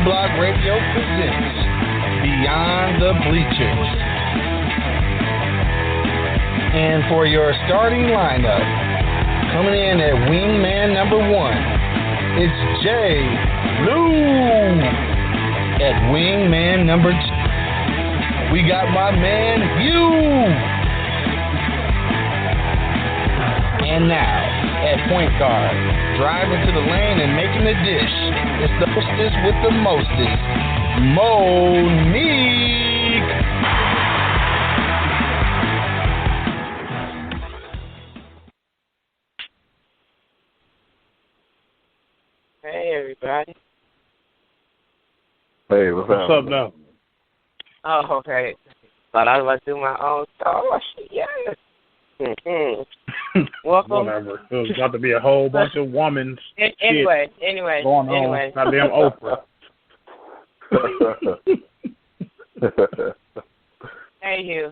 Block Radio presents Beyond the Bleachers. And for your starting lineup, coming in at wingman number 1, it's Jay Lou. At wingman number 2, we got my man Hugh. And now, at point guard, driving to the lane and making the dish, it's the hostess with the mostest, Monique. Hey, everybody. Hey, what's up now? Oh, okay. Thought I was about to do my own stuff. Oh, shit, yes. Welcome. Whatever. It was about to be a whole bunch of women's anyway, going on. Goddamn Oprah. Hey, Hugh.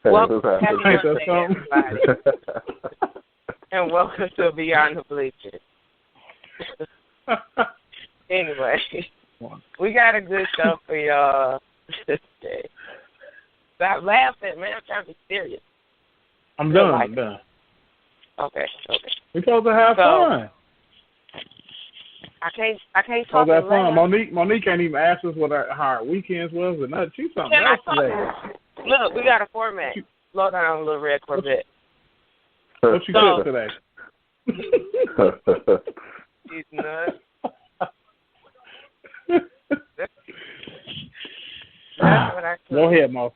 Hey, Welcome, happy birthday, everybody. And welcome to Beyond the Bleachers. Anyway, we got a good show for y'all today. Stop laughing, man. I'm trying to be serious. I'm done. Okay. We're supposed to have fun. I can't talk about fun. Monique ain't even asked us what how our weekends was or nothing. She's something else today. Look, we got a format. Slow down, little red Corvette. What you did today? She's nuts. That's what I could. Go ahead, Mo.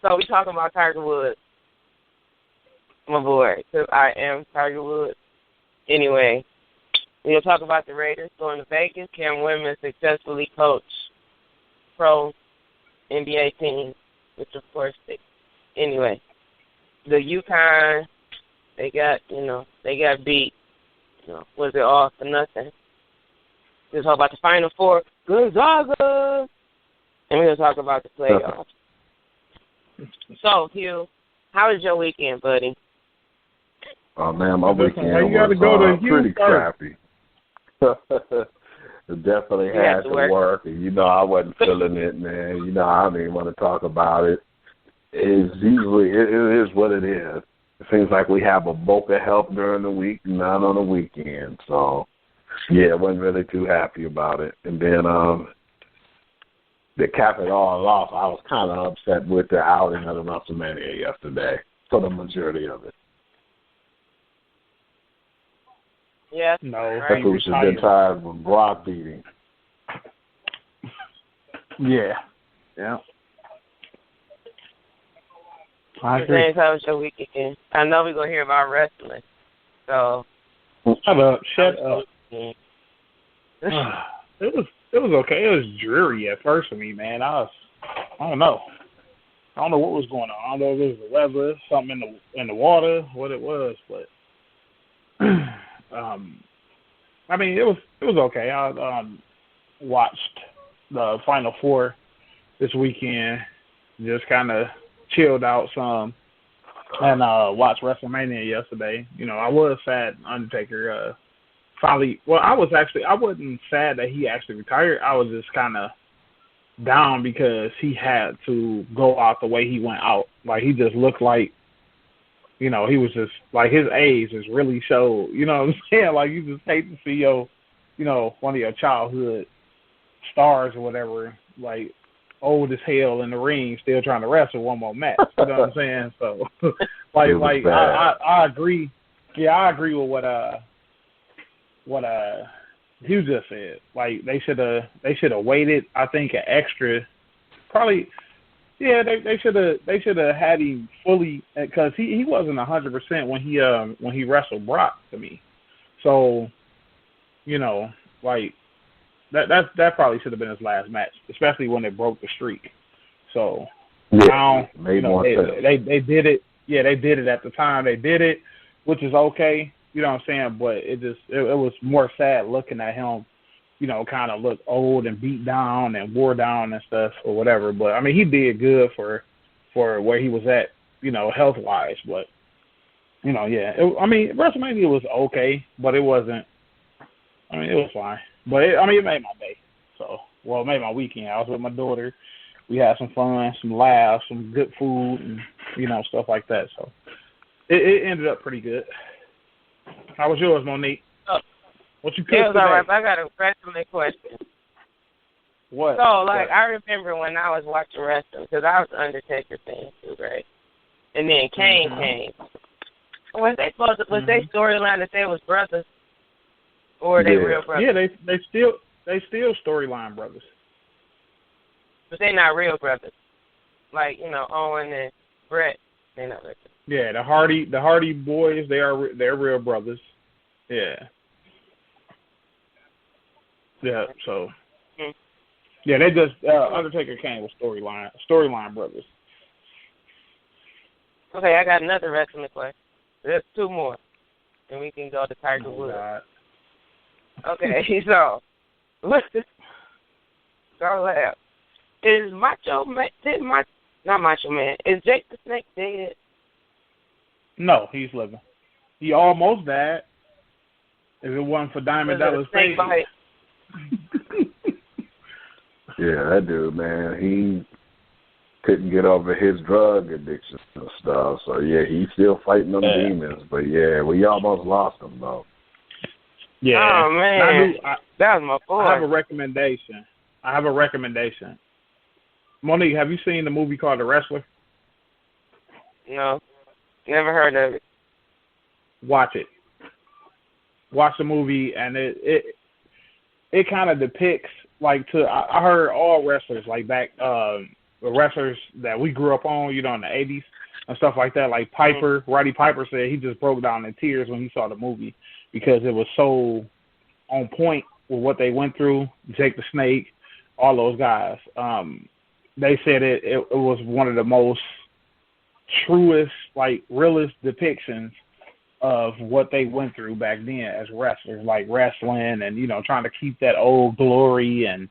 So we talking about Tiger Woods, my boy, because I am Tiger Woods. Anyway, we'll talk about the Raiders going to Vegas. Can women successfully coach pro NBA teams? Which of course anyway, the UConn, they got beat. Was it all for nothing? We'll talk about the Final Four, Gonzaga, and we're gonna talk about the playoffs. So, Hugh, how was your weekend, buddy? Oh, man, my weekend was pretty crappy. Definitely had to work, and, I wasn't feeling it, man. I don't even want to talk about it. It is what it is. It seems like we have a bulk of help during the week, not on the weekend. So, yeah, I wasn't really too happy about it. And then, to cap it all off, I was kind of upset with the outing of the WrestleMania yesterday for the majority of it. Yes. No. That's what we should have been tired of Brock beating. Yeah. I agree. James, how was your weekend? I know we're going to hear about wrestling. So. Shut up. It was okay. It was dreary at first for me, man. I don't know. I don't know what was going on. I don't know if it was the weather, something in the water, what it was, but I mean, it was okay. I watched the Final Four this weekend, just kind of chilled out some, and watched WrestleMania yesterday. I was sad Undertaker finally. Well, I wasn't sad that he actually retired. I was just kind of down because he had to go out the way he went out. Like, he just looked like, he was just, like, his age just really showed, you know what I'm saying? Like, you just hate to see your, one of your childhood stars or whatever, like, old as hell in the ring, still trying to wrestle one more match. You know what I'm saying? So, I agree. Yeah, I agree with what Hugh just said. Like, they should have waited, I think, an extra, probably. Yeah, they should have had him fully, because he wasn't 100% when he wrestled Brock to me. So, like, that probably should have been his last match, especially when they broke the streak. So now, they did it. Yeah, they did it at the time. They did it, which is okay. You know what I'm saying? But it was more sad looking at him, kind of look old and beat down and wore down and stuff or whatever. But, I mean, he did good for where he was at, health-wise. But, Yeah. WrestleMania was okay, but it wasn't. It was fine. But it made my day. So, it made my weekend. I was with my daughter. We had some fun, some laughs, some good food, and stuff like that. So, it ended up pretty good. How was yours, Monique? What you cooked today? It was all right, but I got a wrestling question. What? So, I remember when I was watching wrestling, because I was an Undertaker fan too, right? And then Kane came. Was they supposed to, was they storyline that they was brothers? Or are they real brothers? Yeah, they still storyline brothers. But they not real brothers. Like, Owen and Brett, they not real brothers. Yeah, the Hardy boys, they're real brothers. Yeah. Yeah, so yeah, they just Undertaker Kane was storyline brothers. Okay, I got another wrestling question. There's two more, and we can go to Tiger Woods. God. Okay, so what's this? Go laugh. Is Macho Man? Not Macho Man. Is Jake the Snake dead? No, he's living. He almost died. If it wasn't for Diamond Dallas Page. Yeah, that dude, man, he couldn't get over his drug addiction and stuff. So, yeah, he's still fighting them demons. But, yeah, we almost lost him, though. Yeah. Oh, man. That was my boy. I have a recommendation. Monique, have you seen the movie called The Wrestler? No. Never heard of it. Watch it. Watch the movie, and it kind of depicts, I heard all wrestlers, back, the wrestlers that we grew up on, in the 80s and stuff like that, like Piper, Roddy Piper said he just broke down in tears when he saw the movie because it was so on point with what they went through, Jake the Snake, all those guys. They said it was one of the most truest, realest depictions of what they went through back then as wrestlers, wrestling and, trying to keep that old glory and,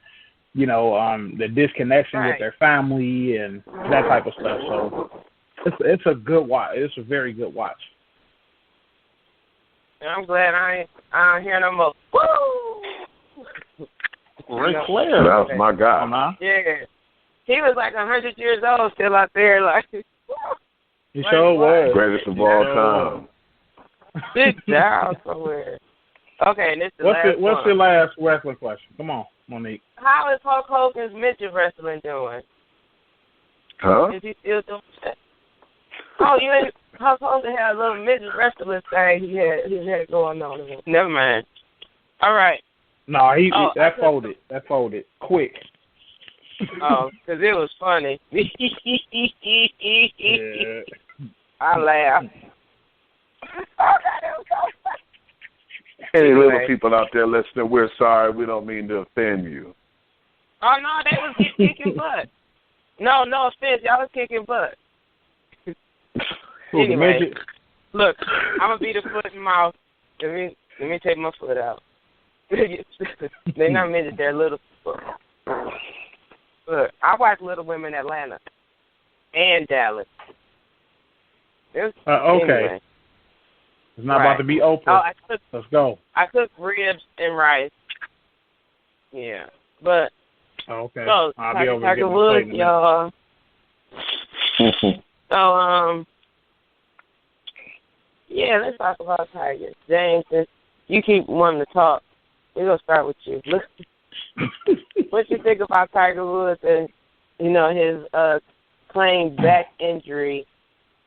the disconnection with their family and that type of stuff. So it's a good watch. It's a very good watch. I'm glad I ain't hear no more. Woo! Ric Flair. That was my guy. Yeah. He was 100 years old, still out there, He sure was. Greatest of all time. Big down somewhere. Okay, and this is what's your last wrestling question? Come on, Monique. How is Hulk Hogan's midget wrestling doing? Huh? Is he still doing that? Oh, Hulk Hogan had a little midget wrestling thing he had going on. Never mind. All right. No, that folded quick. Oh, because it was funny. Yeah. I laughed. Any little people out there listening, we're sorry. We don't mean to offend you. Oh, no, they was kicking butt. No offense. Y'all was kicking butt. Anyway, look, I'm going to be the foot and mouth. Let me take my foot out. They're not midget, they're little people. Look, I watch Little Women Atlanta and Dallas. Okay. Anyway. It's not about to be Oprah. Let's go. I cook ribs and rice. Yeah. But, okay. So, I'll be over Tiger Woods, y'all. So, yeah, let's talk about Tiger. James, since you keep wanting to talk, we're going to start with you. What you think about Tiger Woods and, his claimed back injury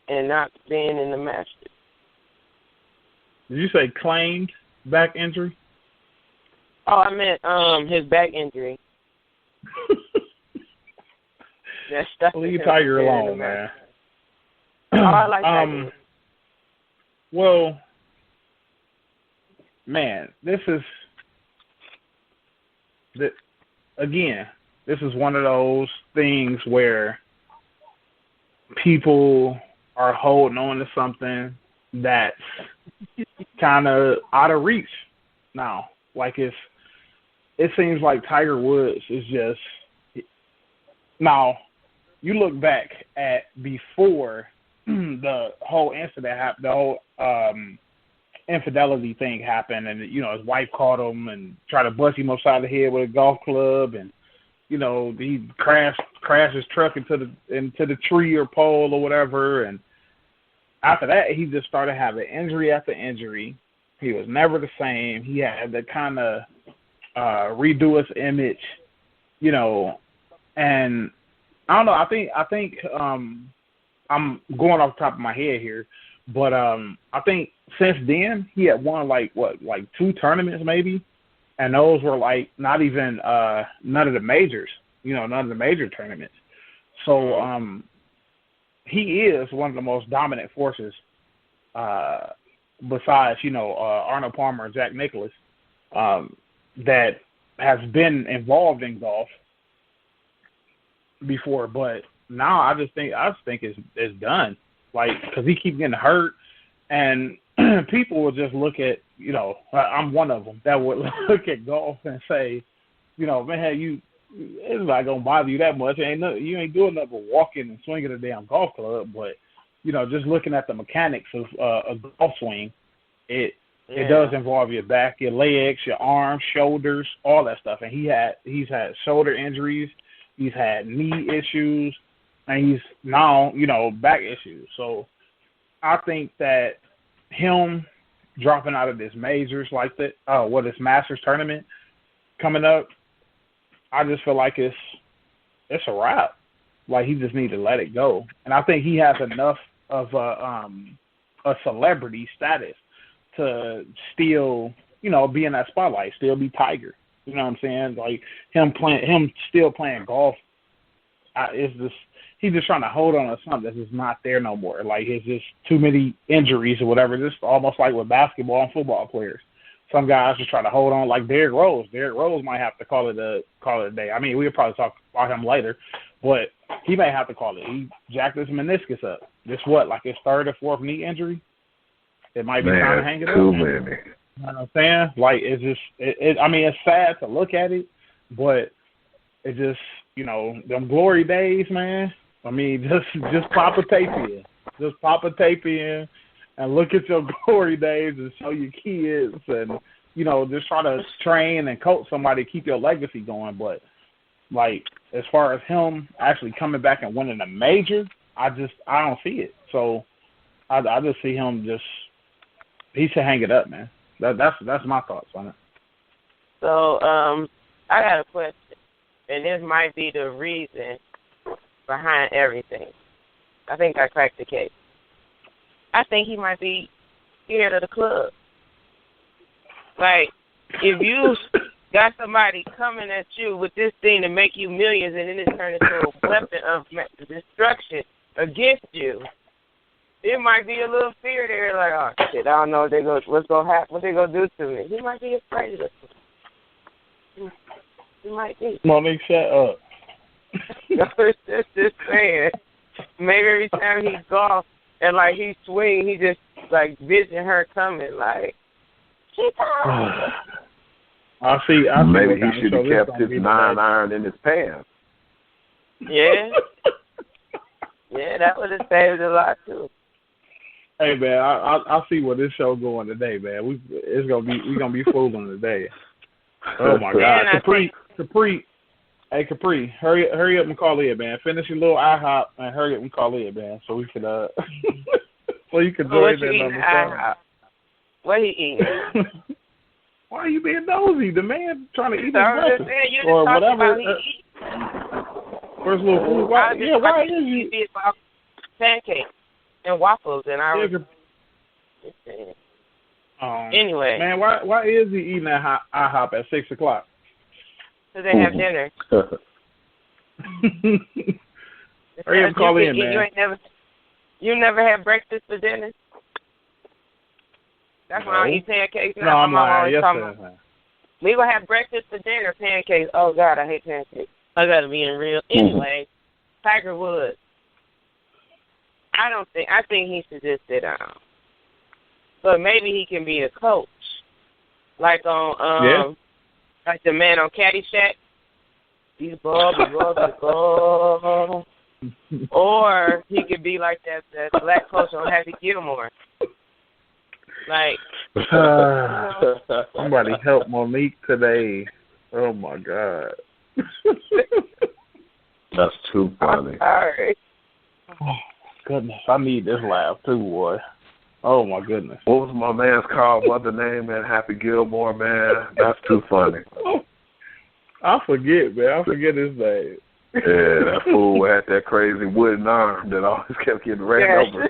and not being in the Masters? Did you say claimed back injury? Oh, I meant his back injury. Leave Tiger alone, man. Oh, I like Tiger. Well, man, this is one of those things where people are holding on to something that's kind of out of reach now. It seems like Tiger Woods is just, now you look back at before the whole incident happened, the whole infidelity thing happened, and his wife caught him and tried to bust him upside the head with a golf club, and he crashed his truck into the tree or pole or whatever, and after that he just started having injury after injury. He was never the same. He had to kind of redo his image, and I don't know. I think I'm going off the top of my head here, but I think since then he had won like 2 tournaments maybe, and those were like not even none of the majors, none of the major tournaments. So he is one of the most dominant forces besides Arnold Palmer and Jack Nicklaus that has been involved in golf before, but now I just think it's done, because he keeps getting hurt, and people will just look at, I'm one of them that would look at golf and say, man, it's not gonna bother you that much. You ain't doing nothing but walking and swinging a damn golf club, but just looking at the mechanics of a golf swing, it does involve your back, your legs, your arms, shoulders, all that stuff, and he's had shoulder injuries, he's had knee issues, and he's now, back issues. So I think that him dropping out of this majors like that, this Masters tournament coming up, I just feel like it's a wrap. Like, he just needs to let it go. And I think he has enough of a celebrity status to still, be in that spotlight, still be Tiger. You know what I'm saying? Like, him still playing golf, he's just trying to hold on to something that's just not there no more. Like, it's just too many injuries or whatever. Just almost like with basketball and football players. Some guys just try to hold on, like Derrick Rose. Derrick Rose might have to call it a day. I mean, we'll probably talk about him later, but he may have to call it. He jacked his meniscus up. This like his 3rd or 4th knee injury? It might be time to hang it up. Too many. You know what I'm saying? Like, it's just, I mean, it's sad to look at it, but it just, them glory days, man. I mean, just pop a tape in. Just pop a tape in and look at your glory days and show your kids and, just try to train and coach somebody to keep your legacy going. But, like, as far as him actually coming back and winning a major, I don't see it. So I just see him he should hang it up, man. That's my thoughts on it. So I got a question, and this might be the reason behind everything. I think I cracked the case. I think he might be scared of the club. Like, if you got somebody coming at you with this thing to make you millions and then it turns into a weapon of destruction against you, it might be a little fear there, like, oh, shit, I don't know what's going to happen, what they going to do to me. He might be afraid of this. He might be. Monique, shut up. No, it's just saying. Maybe every time he golf and, like, he swing, he just, like, vision her coming, like, she talking. I see. Maybe he should have kept his 9-iron in his pants. Yeah. Yeah, that would have saved a lot, too. Hey, man, I see where this show going today, man. We're gonna be fooling today. Oh my God, Capri. Hey, Capri, hurry up and call in, man. Finish your little IHOP and hurry up and call in, man, so we could so you can join in on the phone. What he eating? Why are you being nosy? The man trying to eat his breakfast or whatever. First little food. Why is he? Pancakes and waffles, and anyway. Man, why is he eating at IHOP at 6 o'clock? Because they have dinner. Hurry up, call in, man. You never had breakfast for dinner? That's when I eat pancakes. No, I'm lying. Yes, sir. We will have breakfast for dinner, pancakes. Oh, God, I hate pancakes. I got to be in real. Anyway, Tiger Woods. I think he should just sit down. But maybe he can be a coach. Like on, like the man on Caddyshack. These balls. Or he could be like that black coach on Happy Gilmore. Like, somebody help Monique today. Oh, my God. That's too funny. Sorry. Oh, goodness. I need this laugh, too, boy. Oh, my goodness. What was my man's called? What the name, man? Happy Gilmore, man. That's too funny. I forget, man. I forget his name. Yeah, that fool had that crazy wooden arm that always kept getting ran over.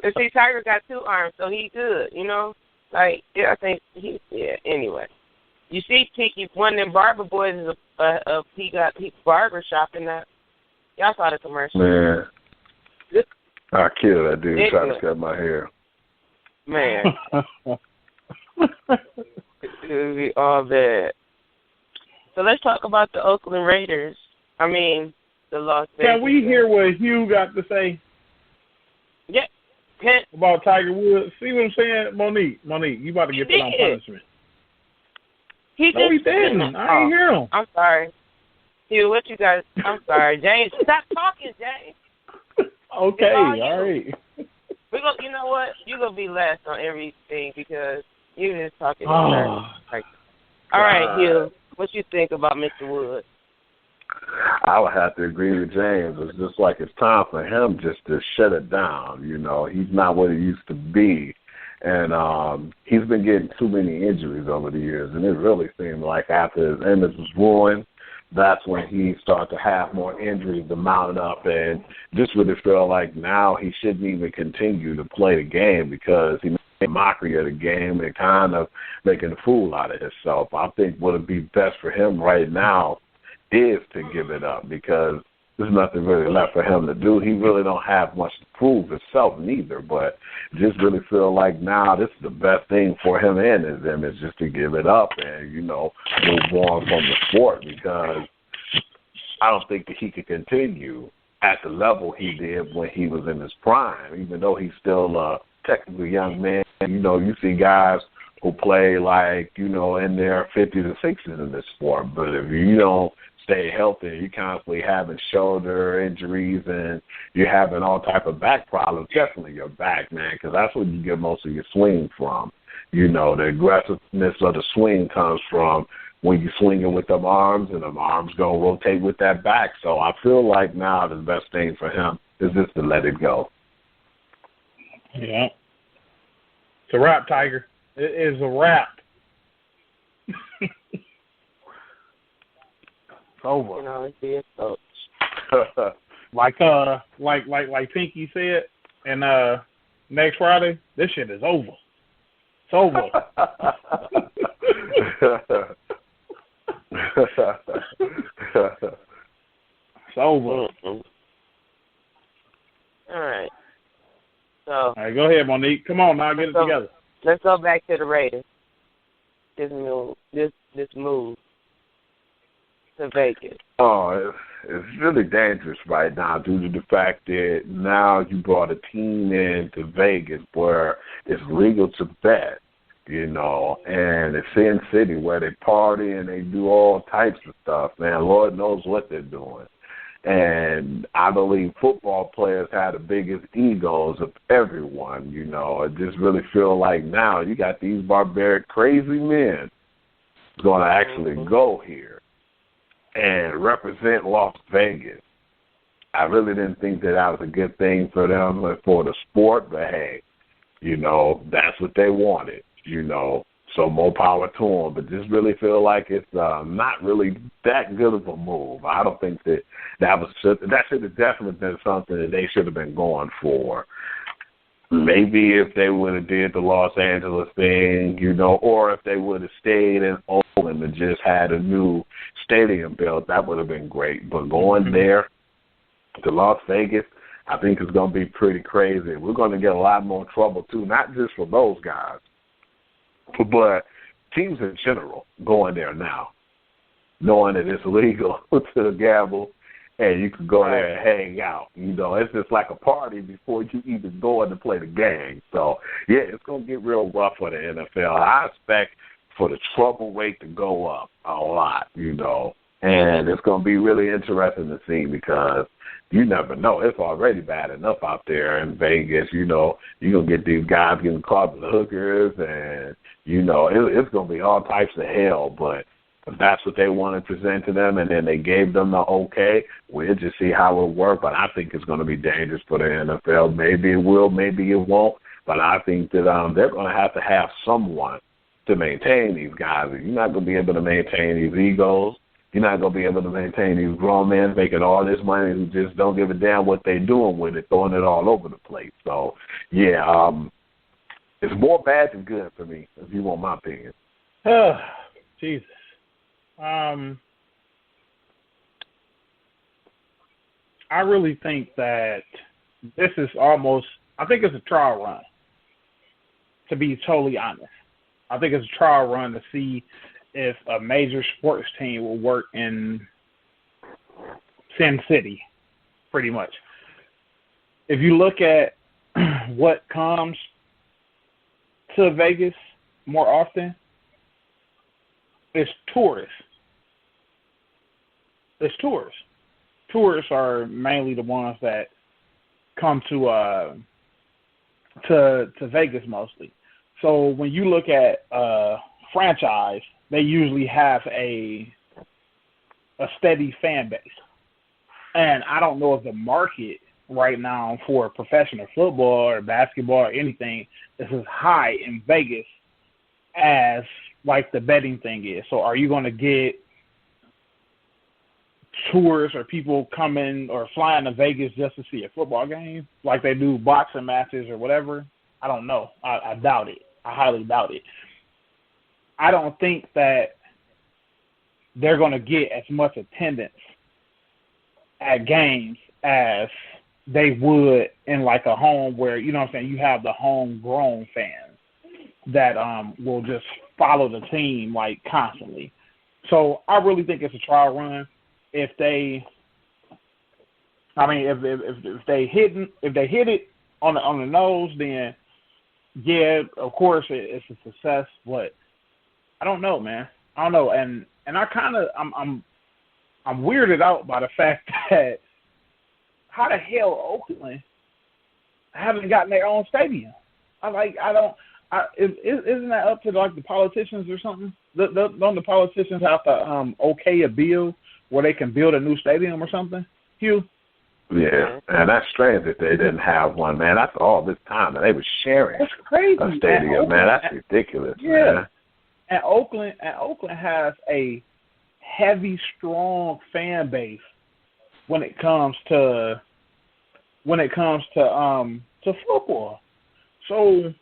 And see, Tiger got 2 arms, so he good, you know? Like, yeah, I think anyway. You see, Tiki, one of them barber boys is he got barber shop in that. Y'all saw the commercial. Man. I killed that dude trying to cut my hair. Man. It would be all bad. So let's talk about the Oakland Raiders. I mean, the Las Vegas. Can we hear what Hugh got to say? Yeah. About Tiger Woods. See what I'm saying? Monique, you about to get put on punishment. He didn't. I didn't hear him. I'm sorry. Hugh, what you guys? I'm sorry. James, stop talking, James. Okay, all right. You know what? You're going to be last on everything because you're just talking. Oh. All right, Hugh, what you think about Mr. Woods? I would have to agree with James. It's just like it's time for him just to shut it down. You know, he's not what he used to be. And he's been getting too many injuries over the years. And it really seemed like after his image was ruined, that's when he started to have more injuries to mount up. And just really feel like now he shouldn't even continue to play the game because he made a mockery of the game and kind of making a fool out of himself. I think what would be best for him right now is to give it up because there's nothing really left for him to do. He really don't have much to prove himself neither, but just really feel like now this is the best thing for him and his image just to give it up and, move on from the sport because I don't think that he could continue at the level he did when he was in his prime, even though he's still a technically young man. You see guys who play like, in their 50s and 60s in this sport, but if you don't stay healthy, you're constantly having shoulder injuries and you're having all type of back problems, definitely your back, man, because that's where you get most of your swing from. The aggressiveness of the swing comes from when you're swinging with them arms, and them arms going to rotate with that back. So I feel like now the best thing for him is just to let it go. Yeah. It's a wrap, Tiger. It is a wrap. Over. It's being coach. like Pinky said, and next Friday, this shit is over. It's over. It's over. All right. So. All right, go ahead, Monique. Come on, now get it together. Let's go back to the Raiders. This move to Vegas. Oh, it's really dangerous right now due to the fact that now you brought a team into Vegas where it's legal to bet, and it's Sin City where they party and they do all types of stuff, man. Lord knows what they're doing. And I believe football players have the biggest egos of everyone, I just really feel like now you got these barbaric, crazy men going to actually go here and represent Las Vegas. I really didn't think that was a good thing for them or for the sport, but hey, that's what they wanted, so more power to them. But just really feel like it's not really that good of a move. I don't think that should have definitely been something that they should have been going for. Maybe if they would have did the Los Angeles thing, or if they would have stayed in Oakland and just had a new stadium built, that would have been great. But going there to Las Vegas, I think it's going to be pretty crazy. We're going to get a lot more trouble, too, not just for those guys, but teams in general going there now, knowing that it's legal to gamble and you can go there and hang out. It's just like a party before you even go in to play the game. So, yeah, it's going to get real rough for the NFL. I expect for the trouble rate to go up a lot, And it's going to be really interesting to see because you never know. It's already bad enough out there in Vegas. You're going to get these guys getting caught with the hookers and, it's going to be all types of hell. But if that's what they want to present to them and then they gave them the okay, we'll just see how it works. But I think it's going to be dangerous for the NFL. Maybe it will, maybe it won't. But I think that they're going to have someone to maintain these guys. You're not going to be able to maintain these egos. You're not going to be able to maintain these grown men making all this money who just don't give a damn what they're doing with it, throwing it all over the place. So, yeah, it's more bad than good for me, if you want my opinion. Jesus. I really think that this is I think it's a trial run, to be totally honest. I think it's a trial run to see if a major sports team will work in Sin City, pretty much. If you look at what comes to Vegas more often, it's tourists. It's tourists. Tourists are mainly the ones that come to Vegas mostly. So when you look at franchise, they usually have a steady fan base. And I don't know if the market right now for professional football or basketball or anything is as high in Vegas as like the betting thing is. So are you going to get tourists or people coming or flying to Vegas just to see a football game like they do boxing matches or whatever? I don't know. I doubt it. I highly doubt it. I don't think that they're going to get as much attendance at games as they would in like a home where, you have the homegrown fans that will just follow the team like constantly. So I really think it's a trial run. If they hit it on the nose, then yeah, of course it's a success. But I don't know, man. I don't know, and I'm weirded out by the fact that how the hell Oakland haven't gotten their own stadium? Isn't that up to like the politicians or something? Don't the politicians have to okay a bill where they can build a new stadium or something? Hugh? Yeah, and that's strange that they didn't have one, man. That's all this time, and they were sharing that's crazy. A stadium, man. That's ridiculous, man. And Oakland has a heavy, strong fan base when it comes to football. So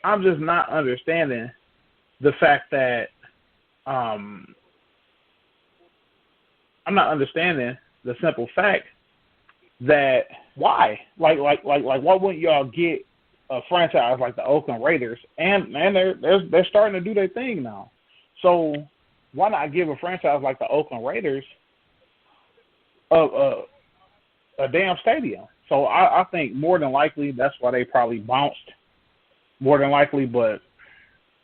I'm just not understanding the fact that I'm not understanding the simple fact that why? Like why wouldn't y'all get a franchise like the Oakland Raiders? And they're starting to do their thing now. So why not give a franchise like the Oakland Raiders a damn stadium? So I think more than likely that's why they probably bounced. More than likely, but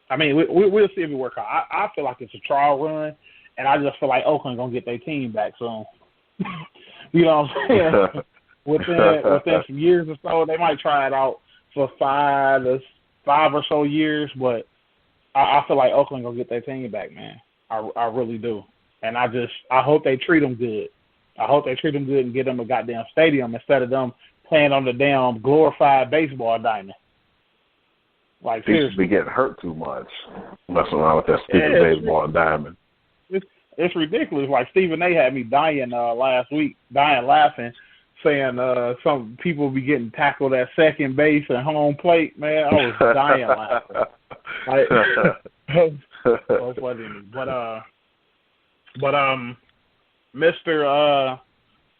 I mean we'll see if it works out. I feel like it's a trial run, and I just feel like Oakland gonna get their team back soon. You know what I'm saying? within some years or so, they might try it out for five or so years, but I feel like Oakland gonna get their team back, man. I really do, and I hope they treat them good. I hope they treat them good and get them a goddamn stadium instead of them playing on the damn glorified baseball diamond. Like they should be getting hurt too much messing around with that stupid baseball diamond. It's ridiculous. Like Stephen A. had me dying last week, laughing, saying some people be getting tackled at second base and home plate. Man, I was dying laughing. So funny. But Mr.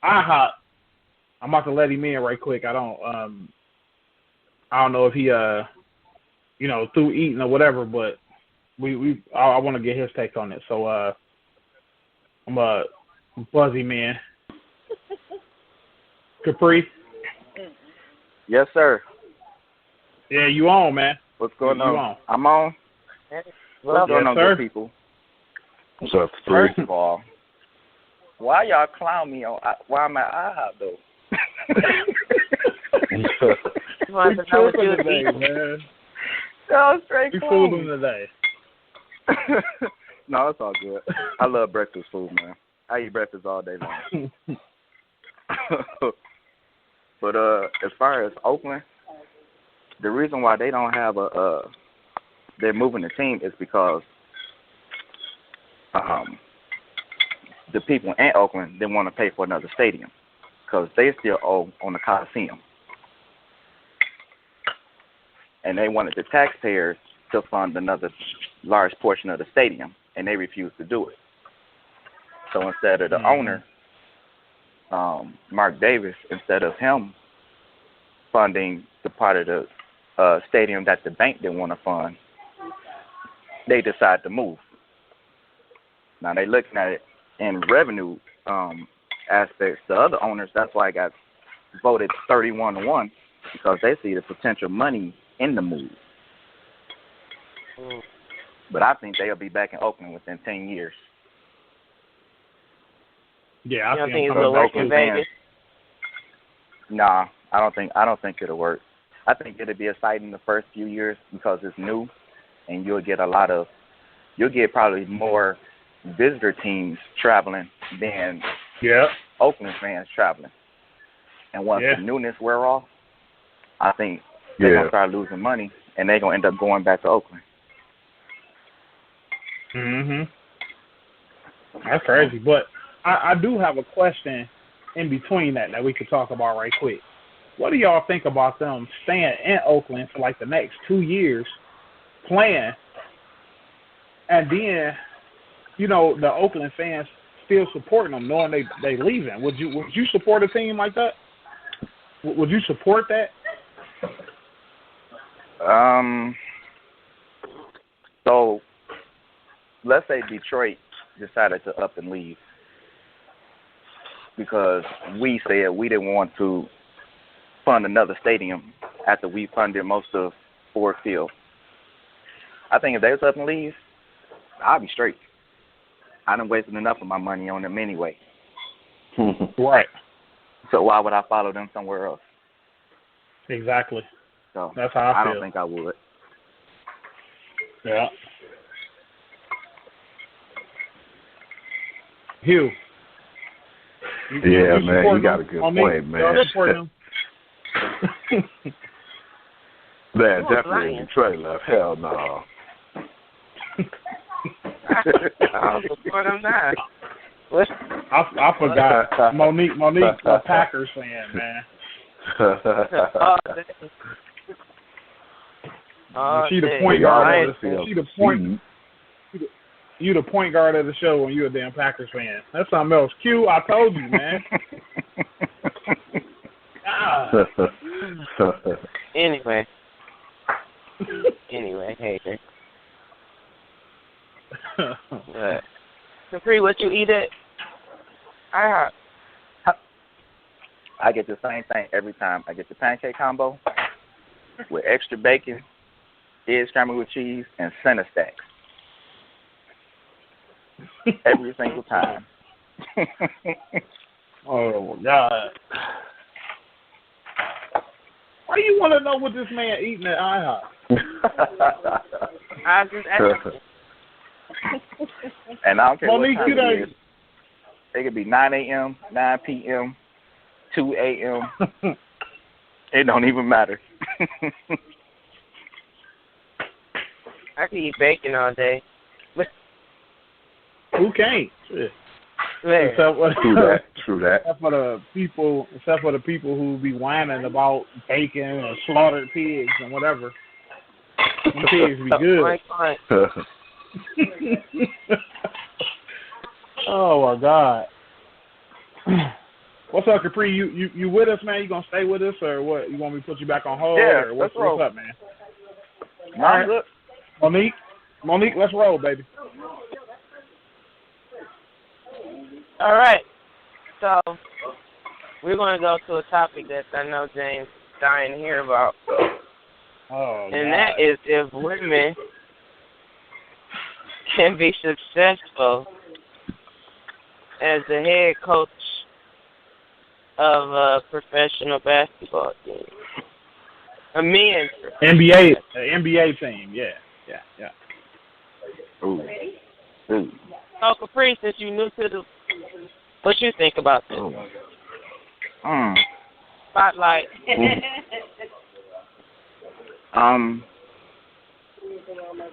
IHOP, I'm about to let him in right quick. I don't know if he through eating or whatever, but I want to get his take on it. So I'm a buzzy man. Capri? Yes, sir. Yeah, you on, man. What's going you on? I'm on. What's going on, sir? good people? What's up, First of all, why y'all clown me on why I'm at IHOP though? You want to know what you would today, eat? man. Y'all straight We clown fooled me. them today. No, it's all good. I love breakfast food, man. I eat breakfast all day long. But as far as Oakland, the reason why they don't have they're moving the team is because the people in Oakland didn't want to pay for another stadium because they still owe on the Coliseum. And they wanted the taxpayers to fund another large portion of the stadium, and they refused to do it. So instead of the owner, Mark Davis, instead of him funding the part of the stadium that the bank didn't want to fund, they decided to move. Now they're looking at it in revenue aspects. The other owners, that's why it got voted 31-1, because they see the potential money in the move. But I think they'll be back in Oakland within 10 years. Yeah, You don't I think think it'll work in Vegas? Nah, I don't think it'll work. I think it'll be exciting the first few years because it's new, and you'll get probably more visitor teams traveling than Oakland fans traveling. And once the newness wear off, I think they're gonna start losing money, and they're gonna end up going back to Oakland. That's crazy, but I do have a question in between that we could talk about right quick. What do y'all think about them staying in Oakland for like the next 2 years, playing, and then, you know, the Oakland fans still supporting them, knowing they leaving? Would you support a team like that? Would you support that? So let's say Detroit decided to up and leave because we said we didn't want to fund another stadium after we funded most of Ford Field. I think if they was up and leave, I'll be straight. I done wasted enough of my money on them anyway. Right. So why would I follow them somewhere else? Exactly. So that's how I feel. don't think I would. Yeah. Hugh. Man, you got a good point, man. Man, definitely in Detroit left. Hell no. I'll support them now. I forgot. Monique, a Packers fan, man. She the point guard. You the point guard of the show when you a damn Packers fan. That's something else. Q, I told you, man. Anyway, hater. Capri, what you eat it? I get the same thing every time. I get the pancake combo with extra bacon, egg scrambled with cheese, and center stacks. Every single time. Oh, my God. Why do you want to know what this man eating at IHOP? I just asked. And I don't care Monique, what time it is. It could be 9 a.m., 9 p.m., 2 a.m. It don't even matter. I could eat bacon all day. Who can't? True that. Except for the people who be whining about bacon and slaughtered pigs and whatever. Them pigs be good. Oh my God. What's up, Capri? You with us, man? You gonna stay with us, or what? You want me to put you back on hold? Yeah, or what's up, man? All right. Look. Monique, let's roll, baby. All right. So we're going to go to a topic that I know James is dying to hear about. Oh, and God. that is if women can be successful as the head coach of a professional basketball team? A men's NBA team, yeah. Ooh. So, Capri, since you new to the, what you think about this? Spotlight.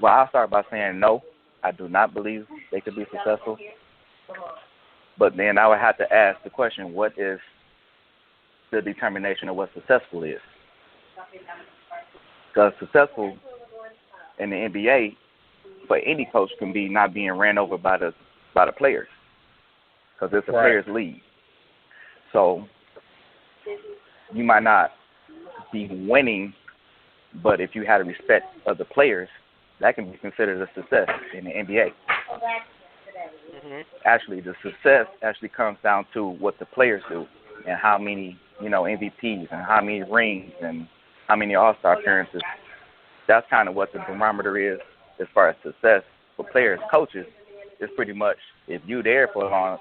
Well, I'll start by saying no. I do not believe they could be successful. But then I would have to ask the question, what is the determination of what successful is? Because successful in the NBA for any coach can be not being ran over by the players, because it's a players' league. So you might not be winning, but if you had a respect of the players, that can be considered a success in the NBA. Actually, the success actually comes down to what the players do and how many, MVPs and how many rings and how many All-Star appearances. That's kind of what the barometer is as far as success. For players, coaches, it's pretty much if you're there for a long,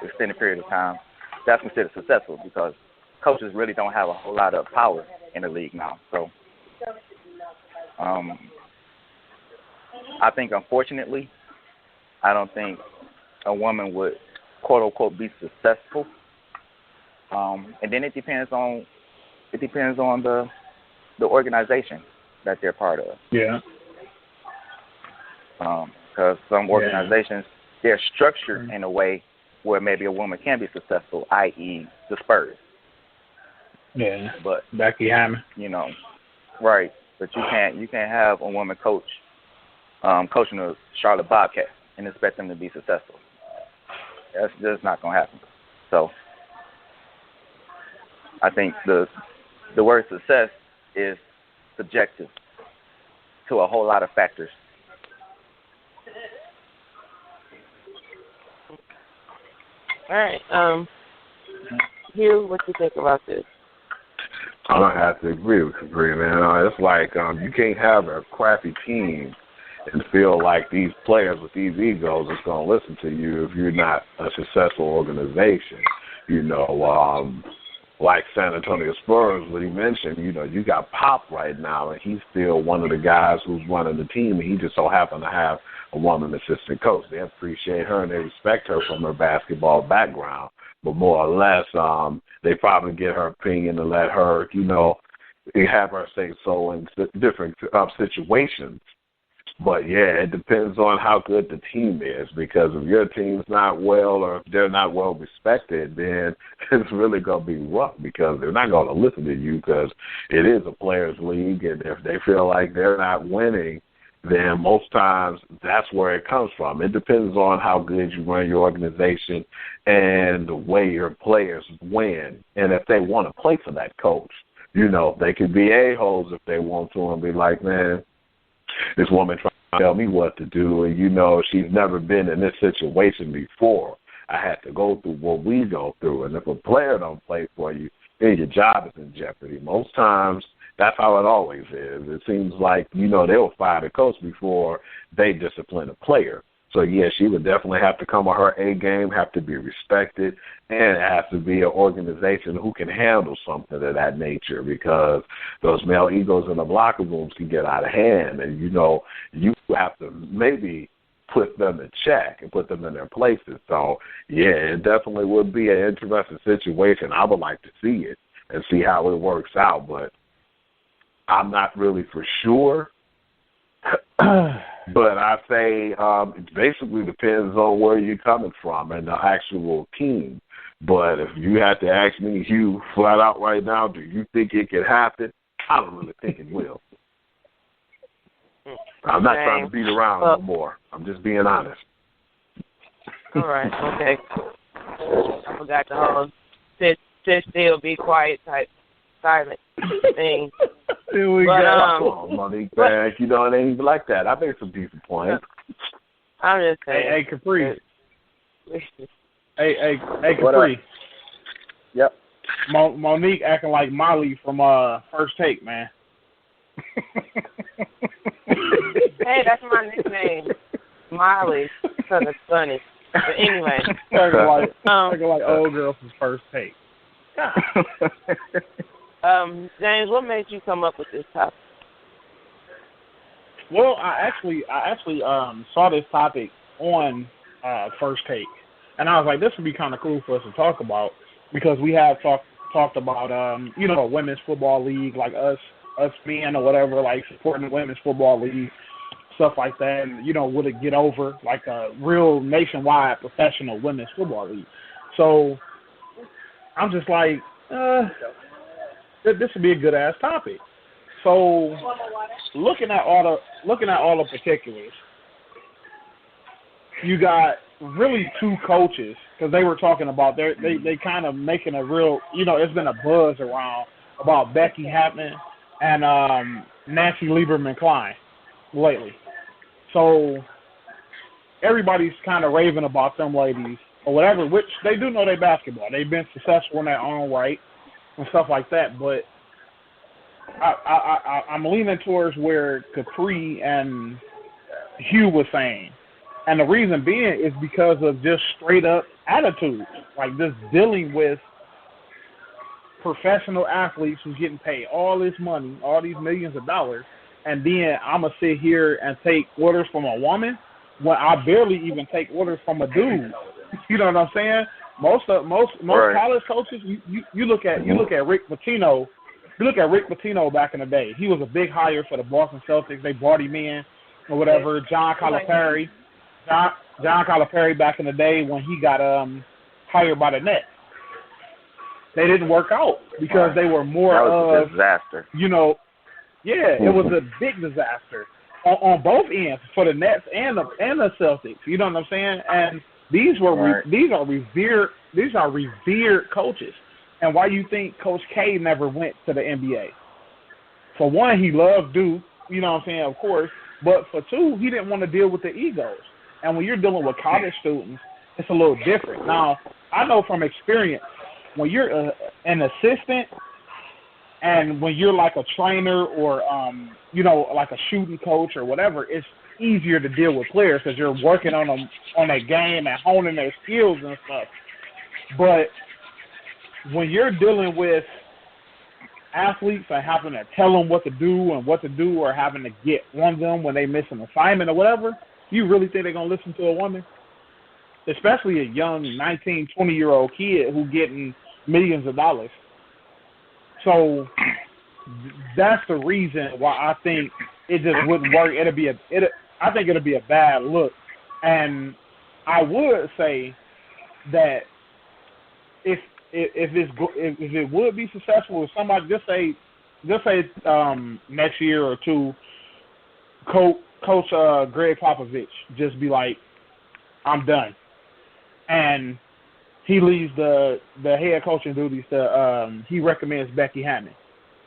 extended period of time, that's considered successful, because coaches really don't have a whole lot of power in the league now. So I think, unfortunately, I don't think a woman would, quote unquote, be successful. And then it depends on the organization that they're part of. Yeah. Because some organizations, they're structured in a way where maybe a woman can be successful, i.e., the Spurs. Yeah. But Becky Hammond. Right. But you can't have a woman coach coaching the Charlotte Bobcats and expect them to be successful. That's just not going to happen. So I think the word success is subjective to a whole lot of factors. All right. Hugh, what do you think about this? I don't have to agree with you, man. It's like you can't have a crappy team and feel like these players with these egos is going to listen to you if you're not a successful organization. Like San Antonio Spurs, what he mentioned, you got Pop right now, and he's still one of the guys who's running the team, and he just so happened to have a woman assistant coach. They appreciate her and they respect her from her basketball background, but more or less, they probably get her opinion and let her, have her say so in different situations. But, it depends on how good the team is, because if your team's not well or if they're not well respected, then it's really going to be rough, because they're not going to listen to you, because it is a players' league, and if they feel like they're not winning, then most times that's where it comes from. It depends on how good you run your organization and the way your players win, and if they want to play for that coach. They could be a-holes if they want to and be like, man, this woman trying to tell me what to do, and she's never been in this situation before. I had to go through what we go through, and if a player don't play for you, then your job is in jeopardy. Most times, that's how it always is. It seems like, they'll fire the coach before they discipline a player. So, she would definitely have to come on her A game, have to be respected, and it has to be an organization who can handle something of that nature, because those male egos in the locker rooms can get out of hand, and, you have to maybe put them in check and put them in their places. So, it definitely would be an interesting situation. I would like to see it and see how it works out, but I'm not really for sure. But I say it basically depends on where you're coming from and the actual team. But if you had to ask me, Hugh, flat out right now, do you think it could happen? I don't really think it will. I'm not trying to beat around no more. I'm just being honest. All right, okay. I forgot the whole sit still, be quiet type silent thing. Here we go. Oh, Monique, man, it ain't even like that. I made some decent points. I'm just saying. Hey, Capri. hey, Capri. Yep. Monique acting like Molly from First Take, man. Hey, that's my nickname. Smiley because it's funny. But anyway. like old girl from First Take. James, what made you come up with this topic? Well, I actually saw this topic on First Take, and I was like, this would be kind of cool for us to talk about because we have talked about a women's football league, like us men or whatever, like supporting the women's football league, stuff like that, and would it get over like a real nationwide professional women's football league? So I'm just like, this would be a good ass topic. So looking at all the particulars, you got really two coaches because they were talking about they kind of making a real it's been a buzz around about Becky Hammond and Nancy Lieberman-Klein lately. So everybody's kind of raving about them ladies or whatever, which they do know their basketball. They've been successful in their own right and stuff like that, but I'm leaning towards where Capri and Hugh was saying. And the reason being is because of just straight up attitude, like just dealing with professional athletes who's getting paid all this money, all these millions of dollars, and then I'm going to sit here and take orders from a woman when I barely even take orders from a dude. You know what I'm saying? Most right. college coaches, you look at Rick Pitino. You look at Rick Pitino back in the day. He was a big hire for the Boston Celtics. They brought him in or whatever. John Calipari back in the day when he got hired by the Nets. They didn't work out because they were more that was of a disaster. It was a big disaster on both ends for the Nets and the Celtics. You know what I'm saying? And these are revered coaches. And why you think Coach K never went to the NBA? For one, he loved Duke, you know what I'm saying, of course. But for two, he didn't want to deal with the egos. And when you're dealing with college students, it's a little different. Now, I know from experience, when you're an assistant and when you're like a trainer or, like a shooting coach or whatever, it's easier to deal with players because you're working on them on their game and honing their skills and stuff. But when you're dealing with athletes and having to tell them what to do or having to get on them when they miss an assignment or whatever, you really think they're going to listen to a woman? Especially a young 19, 20-year-old kid who's getting millions of dollars. So that's the reason why I think it just wouldn't work. I think it'll be a bad look. And I would say that if it would be successful, if somebody just say next year or two, Coach Greg Popovich just be like, I'm done, and he leaves the head coaching duties to he recommends Becky Hammond,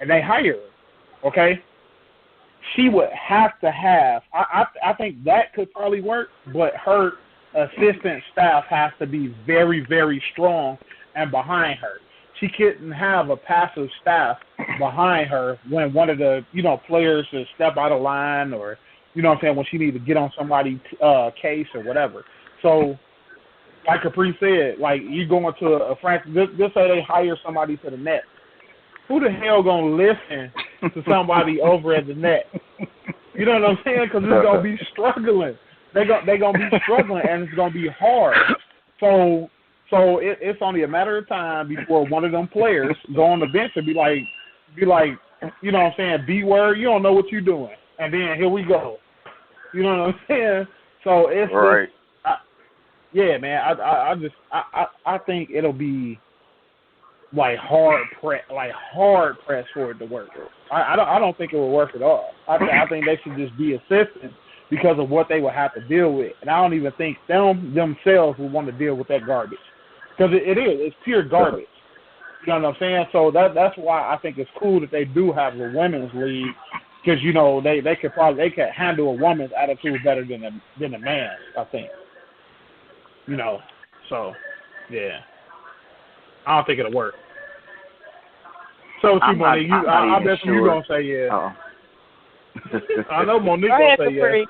and they hire her. Okay, she would have to have. I think that could probably work, but her assistant staff has to be very, very strong and behind her. She couldn't have a passive staff behind her when one of the, players to step out of line or, when she needs to get on somebody's case or whatever. So, like Capri said, like you going to a franchise, just say they hire somebody to the Nets. Who the hell going to listen to somebody over at the Nets? You know what I'm saying? Because it's going to be struggling. They're going to be struggling, and it's going to be hard. So it's only a matter of time before one of them players go on the bench and be like, you know what I'm saying, B-word, you don't know what you're doing. And then here we go. You know what I'm saying? So it's right. I think it'll be like hard press for it to work. I don't think it will work at all. I think they should just be assistants because of what they will have to deal with. And I don't even think themselves will want to deal with that garbage. Because it's pure garbage. You know what I'm saying? So that's why I think it's cool that they do have the women's league, because they could handle a woman's attitude better than a man's, I think. So yeah, I don't think it'll work. So Monique, I bet you're gonna say yeah. I know Monique gonna say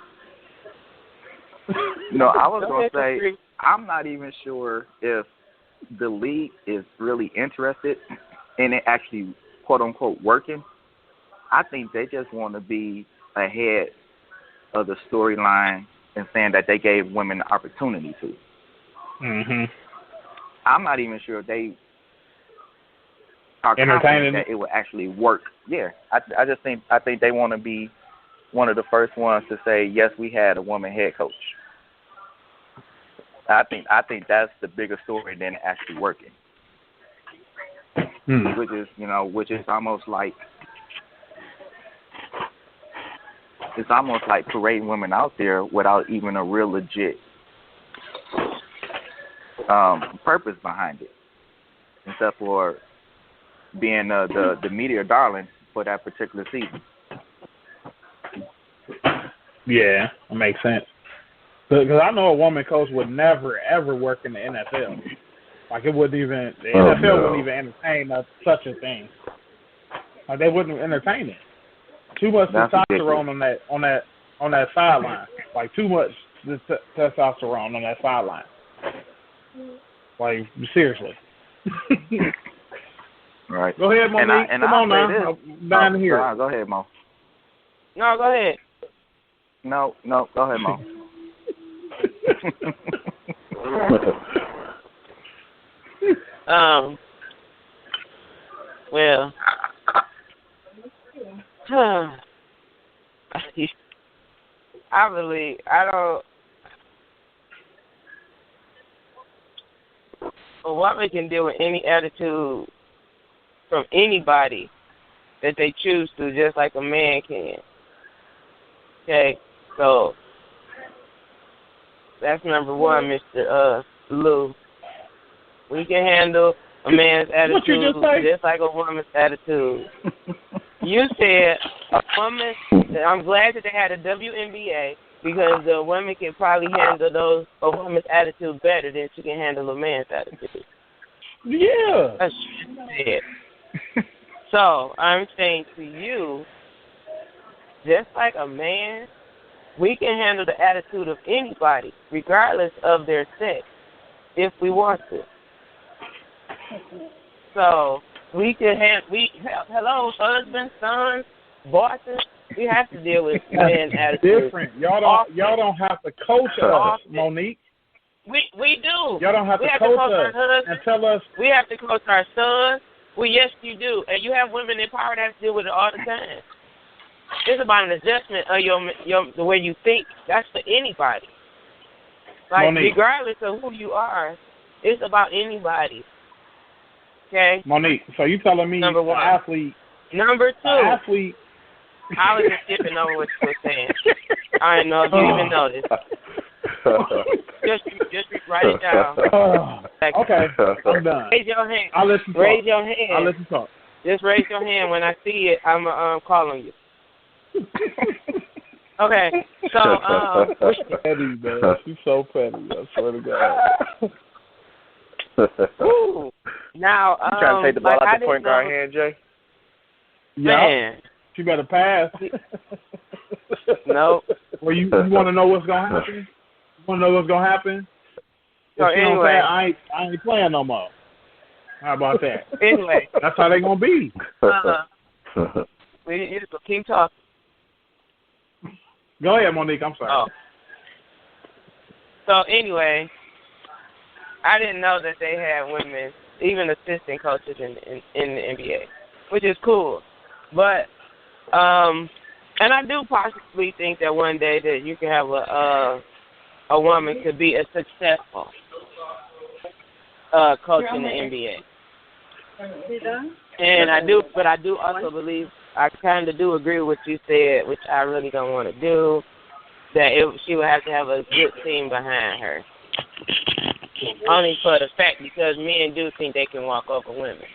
yeah. No, I was going to say, I'm not even sure if the league is really interested in it actually, quote-unquote, working. I think they just want to be ahead of the storyline and saying that they gave women the opportunity to. Mm-hmm. I'm not even sure if they are confident that it will actually work. Yeah, I just think they want to be one of the first ones to say, yes, we had a woman head coach. I think that's the bigger story than actually working. Which is almost like parading women out there without even a real legit purpose behind it, except for being the media darling for that particular season. Yeah, it makes sense. Because I know a woman coach would never, ever work in the NFL. Like, it wouldn't even, the NFL wouldn't even entertain such a thing. Like, they wouldn't entertain it. Too much testosterone on that sideline. Like, too much testosterone on that sideline. Like, seriously. Right. Go ahead, Monique. Come on now. I'm down to hear it. Go ahead, Mo. No, go ahead. No, go ahead, Mo. Well, a woman can deal with any attitude from anybody that they choose to, just like a man can. Okay, so that's number one, Mr. Lou. We can handle a man's attitude just like a woman's attitude. You said a woman, I'm glad that they had a WNBA because the women can probably handle a woman's attitude better than she can handle a man's attitude. Yeah. That's it. So I'm saying to you, just like a man, we can handle the attitude of anybody, regardless of their sex, if we want to. So we can hello, husbands, sons, bosses. We have to deal with men's attitudes. Different. Y'all don't have to coach us, Monique. We do. Y'all don't have to coach us and tell us. We have to coach our sons. Well, yes, you do, and you have women in power that have to deal with it all the time. It's about an adjustment of the way you think. That's for anybody. Like, Monique, regardless of who you are, it's about anybody. Okay? Monique, so you telling me number one. Athlete. Number two. Athlete. I was just skipping over what you were saying. I didn't know if you even noticed. Just write it down. Okay, I'm done. Raise your hand. I'll listen to Raise your hand. I'll listen to talk. Just raise your hand. When I see it, I'm call on you. Okay, so petty, man. She's so petty. I swear to God. Ooh. Now, you trying to take the ball out the point guard hand, Jay? Man, she better pass. No. Well, you want to know what's gonna happen? You want to know what's gonna happen? So anyway, I ain't playing no more. How about that? Anyway, that's how they gonna be. We just keep talking. Go ahead, Monique. I'm sorry. Oh. So anyway, I didn't know that they had women, even assistant coaches in the NBA, which is cool. But and I do possibly think that one day that you can have a woman could be a successful coach in the NBA. And I do also believe, I kind of do agree with what you said, which I really don't want to do, that she would have to have a good team behind her. Only for the fact because men do think they can walk over women.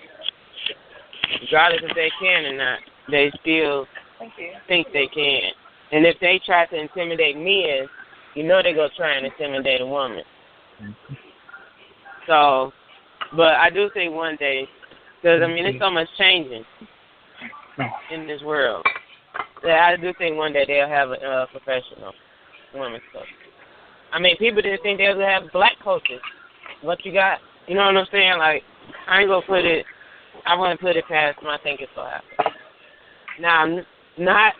Regardless if they can or not, they still think they can. And if they try to intimidate men, you know they're going to try and intimidate a woman. So, but I do think one day, because, I mean, there's so much changing in this world, that I do think one day they'll have a professional women's coach. I mean, people didn't think they would have black coaches. What you got? You know what I'm saying? Like, I ain't gonna put it. I wouldn't put it past them. I think it's gonna happen. Now, not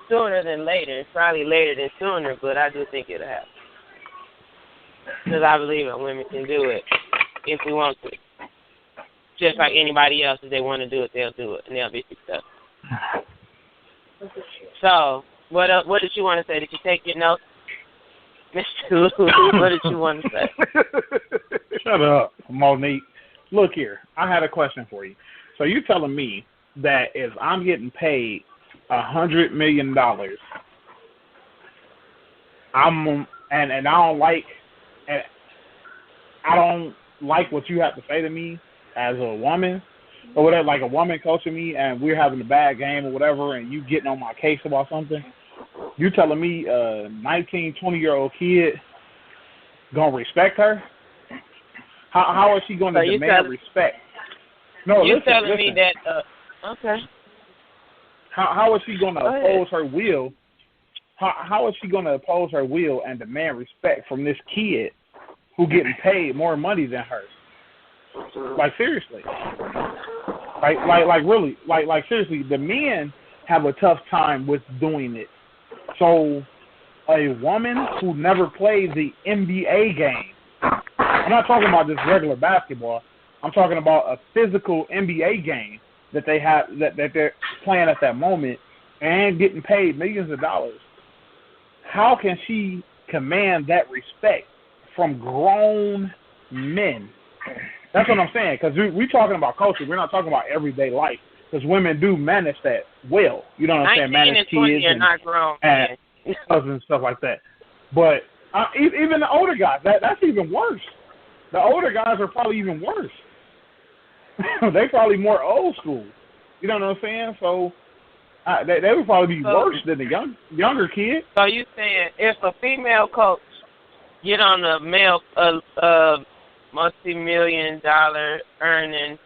sooner than later. It's probably later than sooner, but I do think it'll happen. Because I believe that women can do it if we want to. Just like anybody else, if they want to do it, they'll do it, and they'll be successful. So, what did you want to say? Did you take your notes? Mr. Lou, what did you want to say? Shut up, Monique. Look here, I had a question for you. So you telling me that if I'm getting paid $100 million, I don't like what you have to say to me as a woman, or whatever, like a woman coaching me, and we're having a bad game or whatever, and you getting on my case about something. You telling me a 19, 20-year-old kid gonna respect her? How is she gonna demand respect? No, you listen. telling me that? Okay. How is she gonna oppose her will? How is she gonna oppose her will and demand respect from this kid who getting paid more money than her? Like seriously. Like really. Like seriously, the men have a tough time with doing it. So a woman who never played the NBA game, I'm not talking about just regular basketball, I'm talking about a physical NBA game that they have that they're playing at that moment and getting paid millions of dollars. How can she command that respect from grown men? That's what I'm saying, because we're talking about culture. We're not talking about everyday life, because women do manage that well. You know what I'm saying? Manage kids and not grown and stuff like that. But even the older guys, that's even worse. The older guys are probably even worse. They probably more old school. You know what I'm saying? So they would probably be worse than the younger kid. So you saying if a female coach get on a male multi-million-dollar earning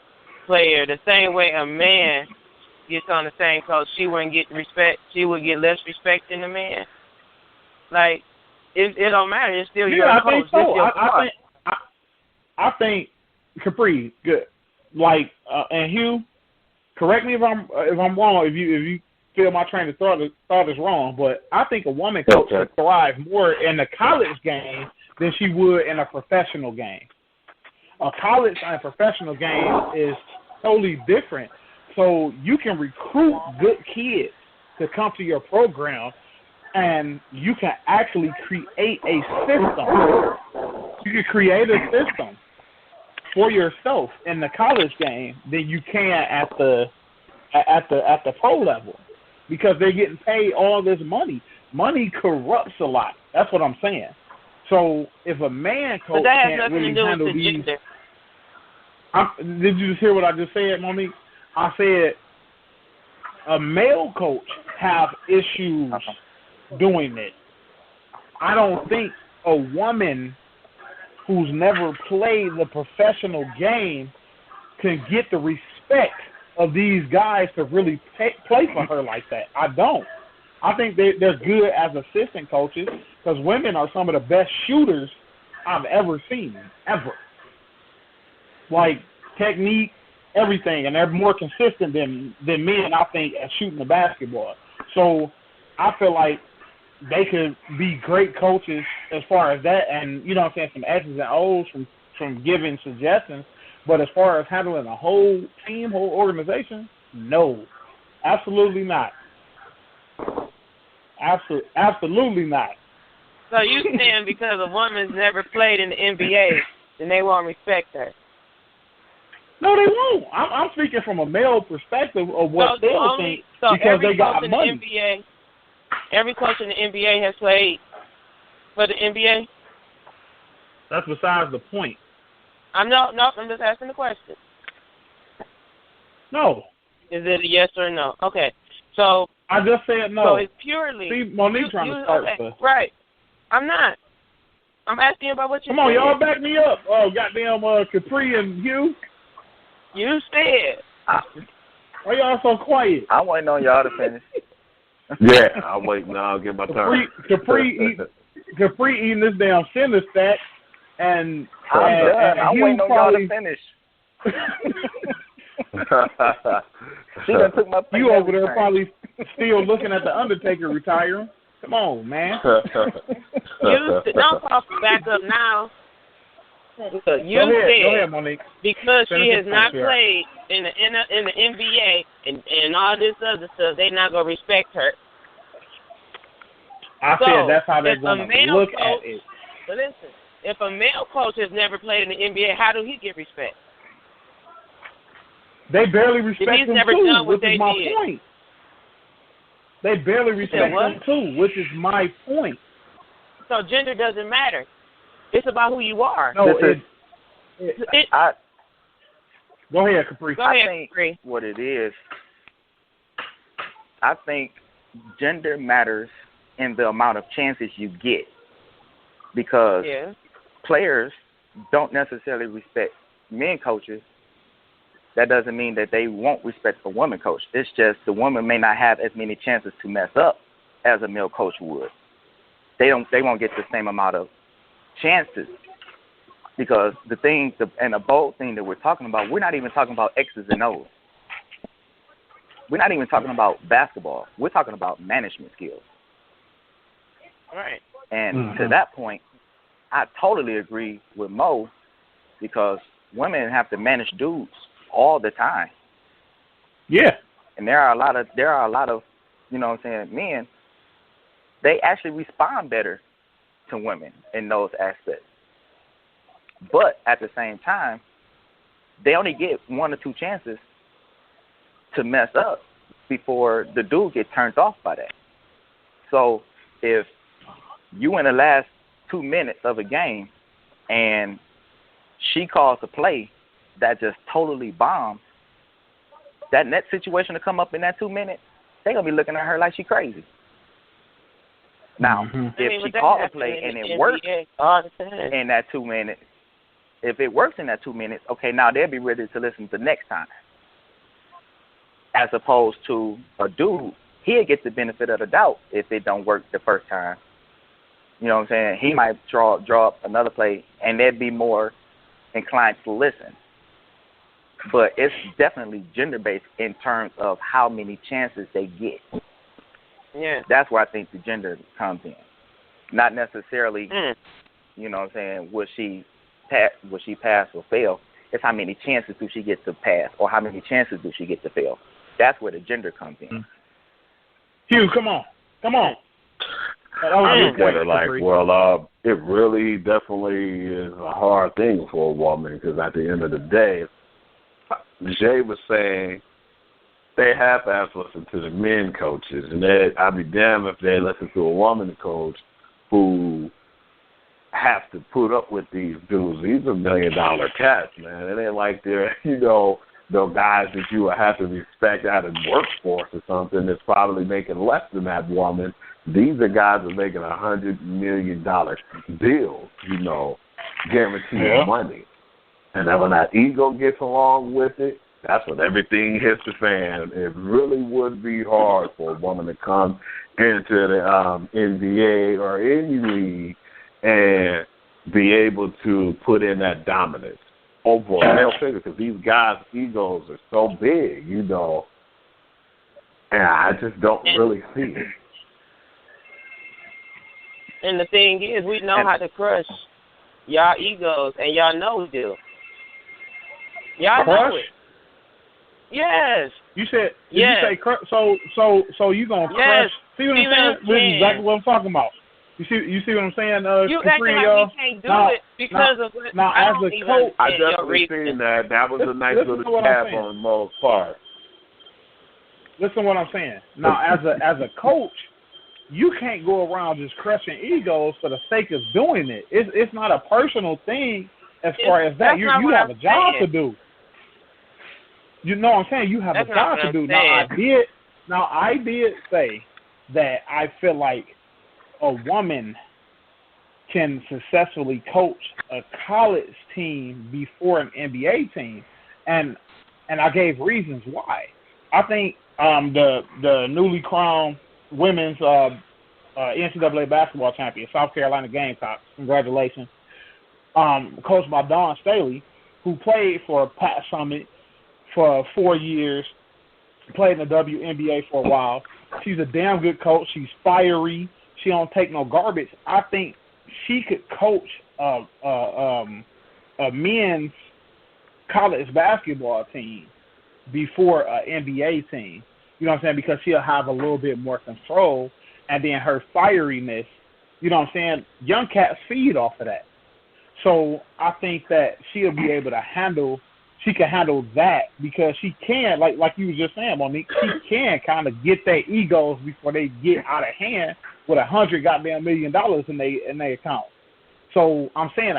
player the same way a man gets on the same coach, she wouldn't get respect. She would get less respect than the man. Like it don't matter. It's still your coach. Think so. I think Capri good. Like and Hugh, correct me if I'm wrong. If you feel my train of thought is wrong, but I think a woman coach would thrive more in the college game than she would in a professional game. A college and professional game is totally different. So you can recruit good kids to come to your program, and you can actually create a system. You can create a system for yourself in the college game than you can at the pro level, because they're getting paid all this money. Money corrupts a lot. That's what I'm saying. So if a man coach can't really handle these, did you just hear what I just said, Monique? I said a male coach have issues doing it. I don't think a woman who's never played the professional game can get the respect of these guys to really play for her like that. I don't. I think they're good as assistant coaches, because women are some of the best shooters I've ever seen, ever. Like technique, everything, and they're more consistent than men, I think, at shooting the basketball. So I feel like they could be great coaches as far as that, and you know what I'm saying, some X's and O's from giving suggestions. But as far as handling a whole team, whole organization, no, absolutely not. Absolutely not. So you saying because a woman's never played in the NBA, then they won't respect her? No, they won't. I'm speaking from a male perspective of what they'll think, because they got money. Every coach in the NBA has played for the NBA? That's besides the point. I'm just asking the question. No. Is it a yes or a no? Okay. So I just said no. So it's purely. See, Monique trying to start stuff. Right. I'm not. I'm asking about what you said. Come on, y'all back me up. Oh, goddamn Capri and Hugh. You said. Why y'all so quiet? I'm waiting on y'all to finish. Yeah, I'll wait now. I'll get my turn. Capri Capri eating this damn cinder stack, and I'm done. I'm Hugh waiting on y'all to finish. She done took my place. You over there probably still looking at the Undertaker retiring. Come on, man. Don't talk back up now. You Go ahead, Monique. Because she has not played in the NBA and all this other stuff, they not gonna respect her. I said that's how they're gonna look at it. But listen, if a male coach has never played in the NBA, how do he get respect? They barely respect him too, which is my point. They barely respect him too, which is my point. So gender doesn't matter. It's about who you are. No, go ahead, Capri. Go ahead, I think Capri. what it is, I think gender matters in the amount of chances you get, because players don't necessarily respect men coaches. That doesn't mean that they won't respect a woman coach. It's just the woman may not have as many chances to mess up as a male coach would. They won't get the same amount of chances, because the bold thing that we're talking about, we're not even talking about X's and O's. We're not even talking about basketball. We're talking about management skills. Right. And to that point, I totally agree with Mo, because women have to manage dudes all the time. Yeah. And there are a lot of you know what I'm saying, men, they actually respond better to women in those aspects. But at the same time, they only get 1 or 2 chances to mess up before the dude gets turned off by that. So if you in the last 2 minutes of a game and she calls a play that just totally bombs, that net situation to come up in that 2 minutes, they're going to be looking at her like she crazy. Now, if she calls a play and it works in that 2 minutes, if it works in that 2 minutes, okay, now they'll be ready to listen the next time. As opposed to a dude, he'll get the benefit of the doubt if it don't work the first time. You know what I'm saying? He might draw up another play, and they'd be more inclined to listen. But it's definitely gender-based in terms of how many chances they get. Yeah. That's where I think the gender comes in. Not necessarily, you know what I'm saying, will she pass or fail? It's how many chances do she get to pass, or how many chances do she get to fail. That's where the gender comes in. Hugh, come on. I look at it like, it really definitely is a hard thing for a woman, because at the end of the day, Jay was saying they half-ass listen to the men coaches, and I'd be damned if they listen to a woman coach who has to put up with these dudes. These are $1 million cats, man. It ain't like they're, those guys that you would have to respect out of the workforce or something that's probably making less than that woman. These are guys that are making $100 million deals, guaranteed money. And then when that ego gets along with it, that's when everything hits the fan. It really would be hard for a woman to come into the NBA or any league and be able to put in that dominance over a male figure, because these guys' egos are so big, and I just don't really see it. And the thing is, we know how to crush y'all egos, and y'all know we do. Y'all know it. Yes. You said, you say so you gonna crush? See what I'm saying? This is exactly what I'm talking about. You see what I'm saying? You acting like we can't do it because of what I as a coach. I definitely seen that. That was a nice little tap on Mo's part. Listen to what I'm saying. Now, as a coach, you can't go around just crushing egos for the sake of doing it. It's not a personal thing as far as that. You have a job to do. You know what I'm saying? You have a job to do. Now, I did say that I feel like a woman can successfully coach a college team before an NBA team, and I gave reasons why. I think the newly crowned women's NCAA basketball champion, South Carolina Gamecocks. Congratulations. Coached by Dawn Staley, who played for Pat Summitt for 4 years, played in the WNBA for a while. She's a damn good coach. She's fiery. She don't take no garbage. I think she could coach a men's college basketball team before an NBA team. You know what I'm saying? Because she'll have a little bit more control, and then her fieriness, you know what I'm saying? Young cats feed off of that. So I think that she'll be able to handle that because she can, like you were just saying, Monique, she can kind of get their egos before they get out of hand with $100 million in their account. So I'm saying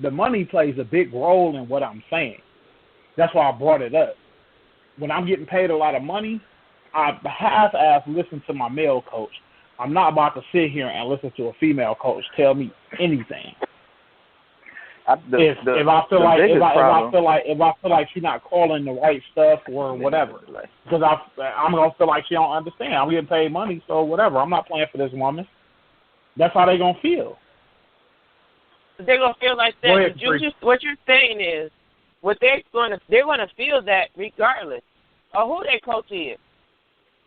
the money plays a big role in what I'm saying. That's why I brought it up. When I'm getting paid a lot of money, I half-ass listen to my male coach. I'm not about to sit here and listen to a female coach tell me anything. If I feel like she's not calling the right stuff or whatever, because I'm gonna feel like she don't understand. I'm getting paid money, so whatever. I'm not playing for this woman. That's how they gonna feel. They're gonna feel like that. What you're saying is, they're gonna feel that regardless of who their coach is.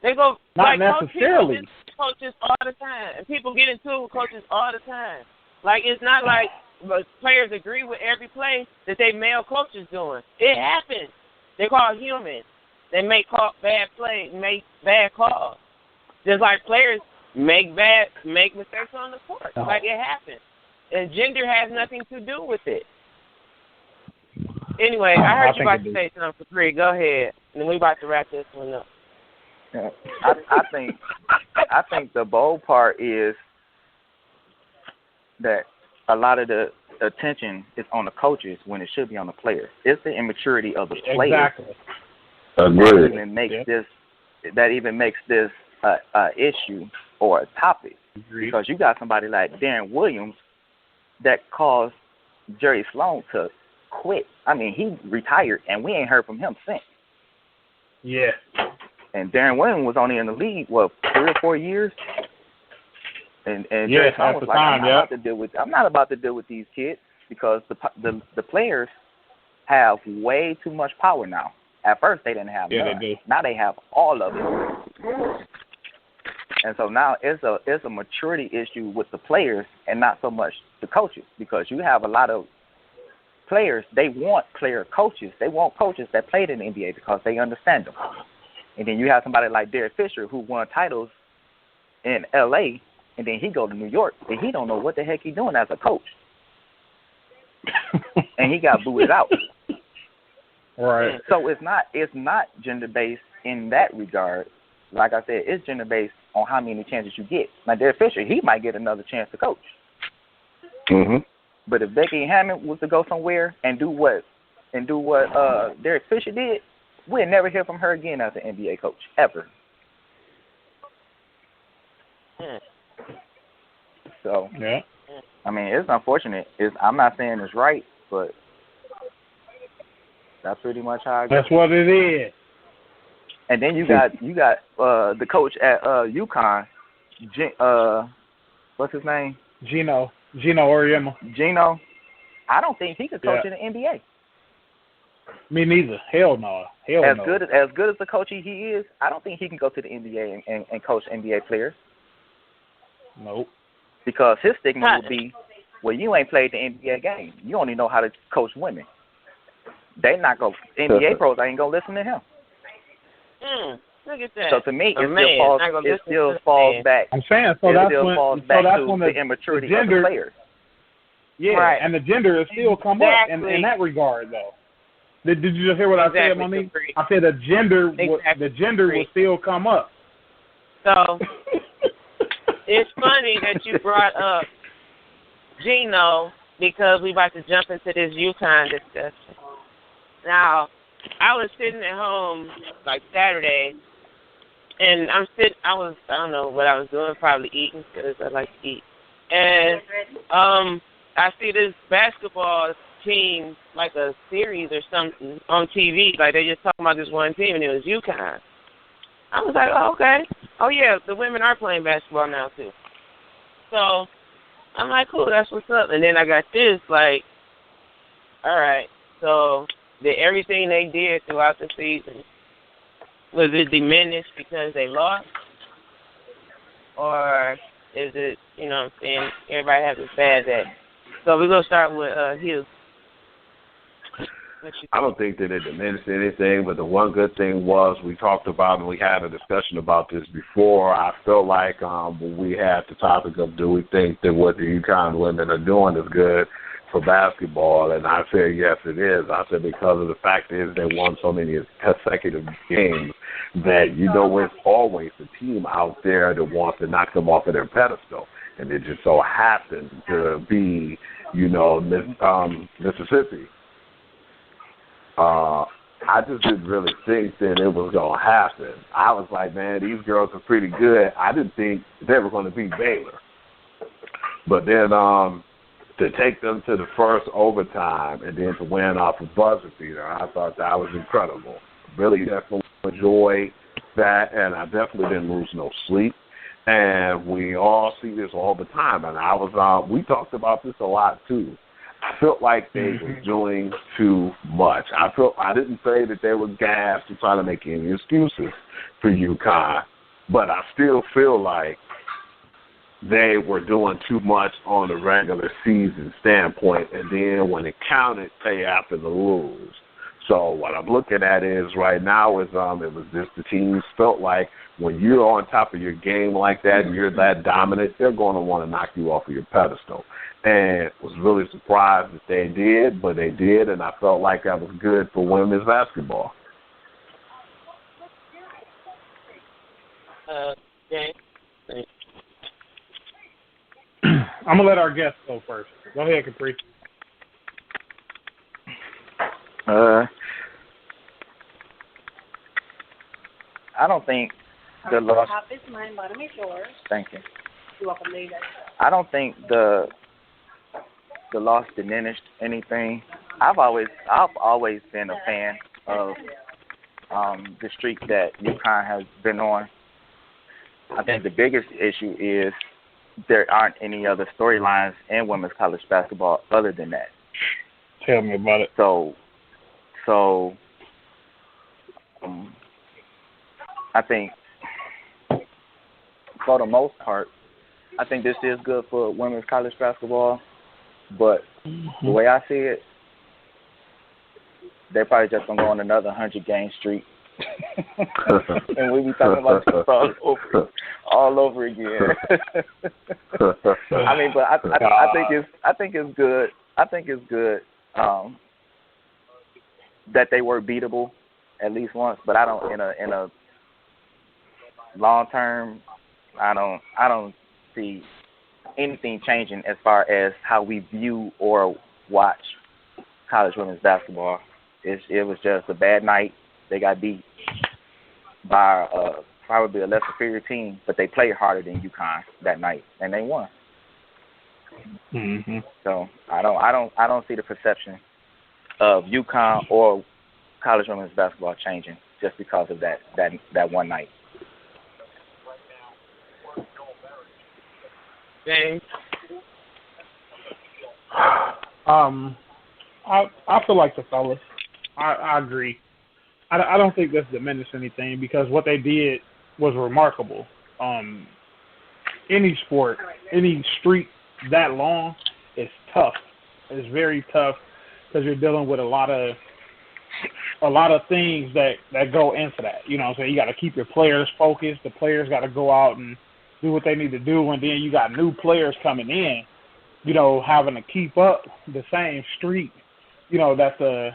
They go not necessarily. Coaches all the time, and people get into with coaches all the time. Like it's not like players agree with every play that they male coaches doing. It happens. They're called humans. They make bad plays, make bad calls. Just like players make mistakes on the court. Oh. Like it happens. And gender has nothing to do with it. Anyway, I heard you about to say something for free. Go ahead. And then we about to wrap this one up. Yeah. I think the bold part is that a lot of the attention is on the coaches when it should be on the players. It's the immaturity of the players. Exactly. That even makes this a issue or a topic. Agreed. Because you got somebody like Darren Williams that caused Jerry Sloan to quit. I mean, he retired, and we ain't heard from him since. Yeah. And Darren Williams was only in the league, 3 or 4 years? And yes, Jerry Sloan was like, I'm not about to deal with these kids because the players have way too much power now. At first, they didn't have none. They do. Now they have all of it. And so now it's a maturity issue with the players and not so much the coaches, because you have a lot of players, they want player coaches. They want coaches that played in the NBA because they understand them. And then you have somebody like Derek Fisher who won titles in L.A., and then he go to New York, and he don't know what the heck he's doing as a coach. And he got booted out. Right. So it's not gender-based in that regard. Like I said, it's gender-based on how many chances you get. Now, Derek Fisher, he might get another chance to coach. Mm-hmm. But if Becky Hammond was to go somewhere and do what Derek Fisher did, we'll never hear from her again as an NBA coach, ever. So, yeah. I mean, it's unfortunate. I'm not saying it's right, but that's pretty much how I go. That's what it is. And then you got the coach at UConn, what's his name? Gino Auriemma. Gino, I don't think he could coach in the NBA. Me neither. Hell no. As good as the coach he is, I don't think he can go to the NBA and coach NBA players. Nope. Because his stigma would be, well, you ain't played the NBA game. You only know how to coach women. They not go. NBA pros ain't gonna listen to him. Look at that. So to me, it still falls back. I'm saying that's when the immaturity the gender, of the players. Yeah, right. And the gender has still come up in that regard, though. Did you just hear what I said, Monique? I said the gender will still come up. So it's funny that you brought up Gino because we about to jump into this UConn discussion. Now, I was sitting at home like Saturday, and I don't know what I was doing, probably eating because I like to eat. And I see this basketball team, like a series or something on TV, like they just talking about this one team, and it was UConn. I was like, oh, okay. Oh, yeah, the women are playing basketball now, too. So I'm like, cool, that's what's up. And then I got this, like, all right, so did everything they did throughout the season, was it diminished because they lost? Or is it, you know what I'm saying, everybody has a bad day? So we're going to start with Hugh. I don't think that it diminished anything, but the one good thing was we talked about, and we had a discussion about this before. I feel like when we had the topic of do we think that what the UConn women are doing is good for basketball, and I said yes, it is. I said because of the fact is they won so many consecutive games that, you know, there's always a team out there that wants to knock them off of their pedestal, and it just so happened to be, you know, Mississippi. I just didn't really think that it was going to happen. I was like, man, these girls are pretty good. I didn't think they were going to beat Baylor. But then to take them to the first overtime and then to win off a buzzer beater, I thought that was incredible. Really definitely enjoyed that, and I definitely didn't lose no sleep. And we all see this all the time. And we talked about this a lot, too. I felt like they were doing too much. I didn't say that they were gassed to try to make any excuses for UConn, but I still feel like they were doing too much on the regular season standpoint, and then when it counted, they happened to lose. So what I'm looking at is right now is it was just the teams felt like when you're on top of your game like that and you're that dominant, they're going to want to knock you off of your pedestal. And was really surprised that they did, but they did, and I felt like that was good for women's basketball. Okay. I'm going to let our guests go first. Go ahead, Capri. I don't think the loss. Thank you. You're welcome, lady. I don't think the loss diminished anything. I've always been a fan of the streak that UConn has been on. I think the biggest issue is there aren't any other storylines in women's college basketball other than that. Tell me about it. So I think for the most part, I think this is good for women's college basketball. But the way I see it, they're probably just going to go on another 100-game streak. And we'll be talking about this all over again. I mean, but I think it's good. I think it's good that they were beatable at least once. But I don't in a long term. I don't see anything changing as far as how we view or watch college women's basketball. It was just a bad night. They got beat by probably a less superior team, but they played harder than UConn that night, and they won. Mm-hmm. So I don't see the perception of UConn or college women's basketball changing just because of that one night. James? I feel like the fellas. I agree. I don't think this diminished anything because what they did was remarkable. Any sport, any streak that long is tough. It's very tough because you're dealing with a lot of things that go into that. You know what I'm saying? You got to keep your players focused. The players got to go out and do what they need to do, and then you got new players coming in, you know, having to keep up the same streak, you know, that the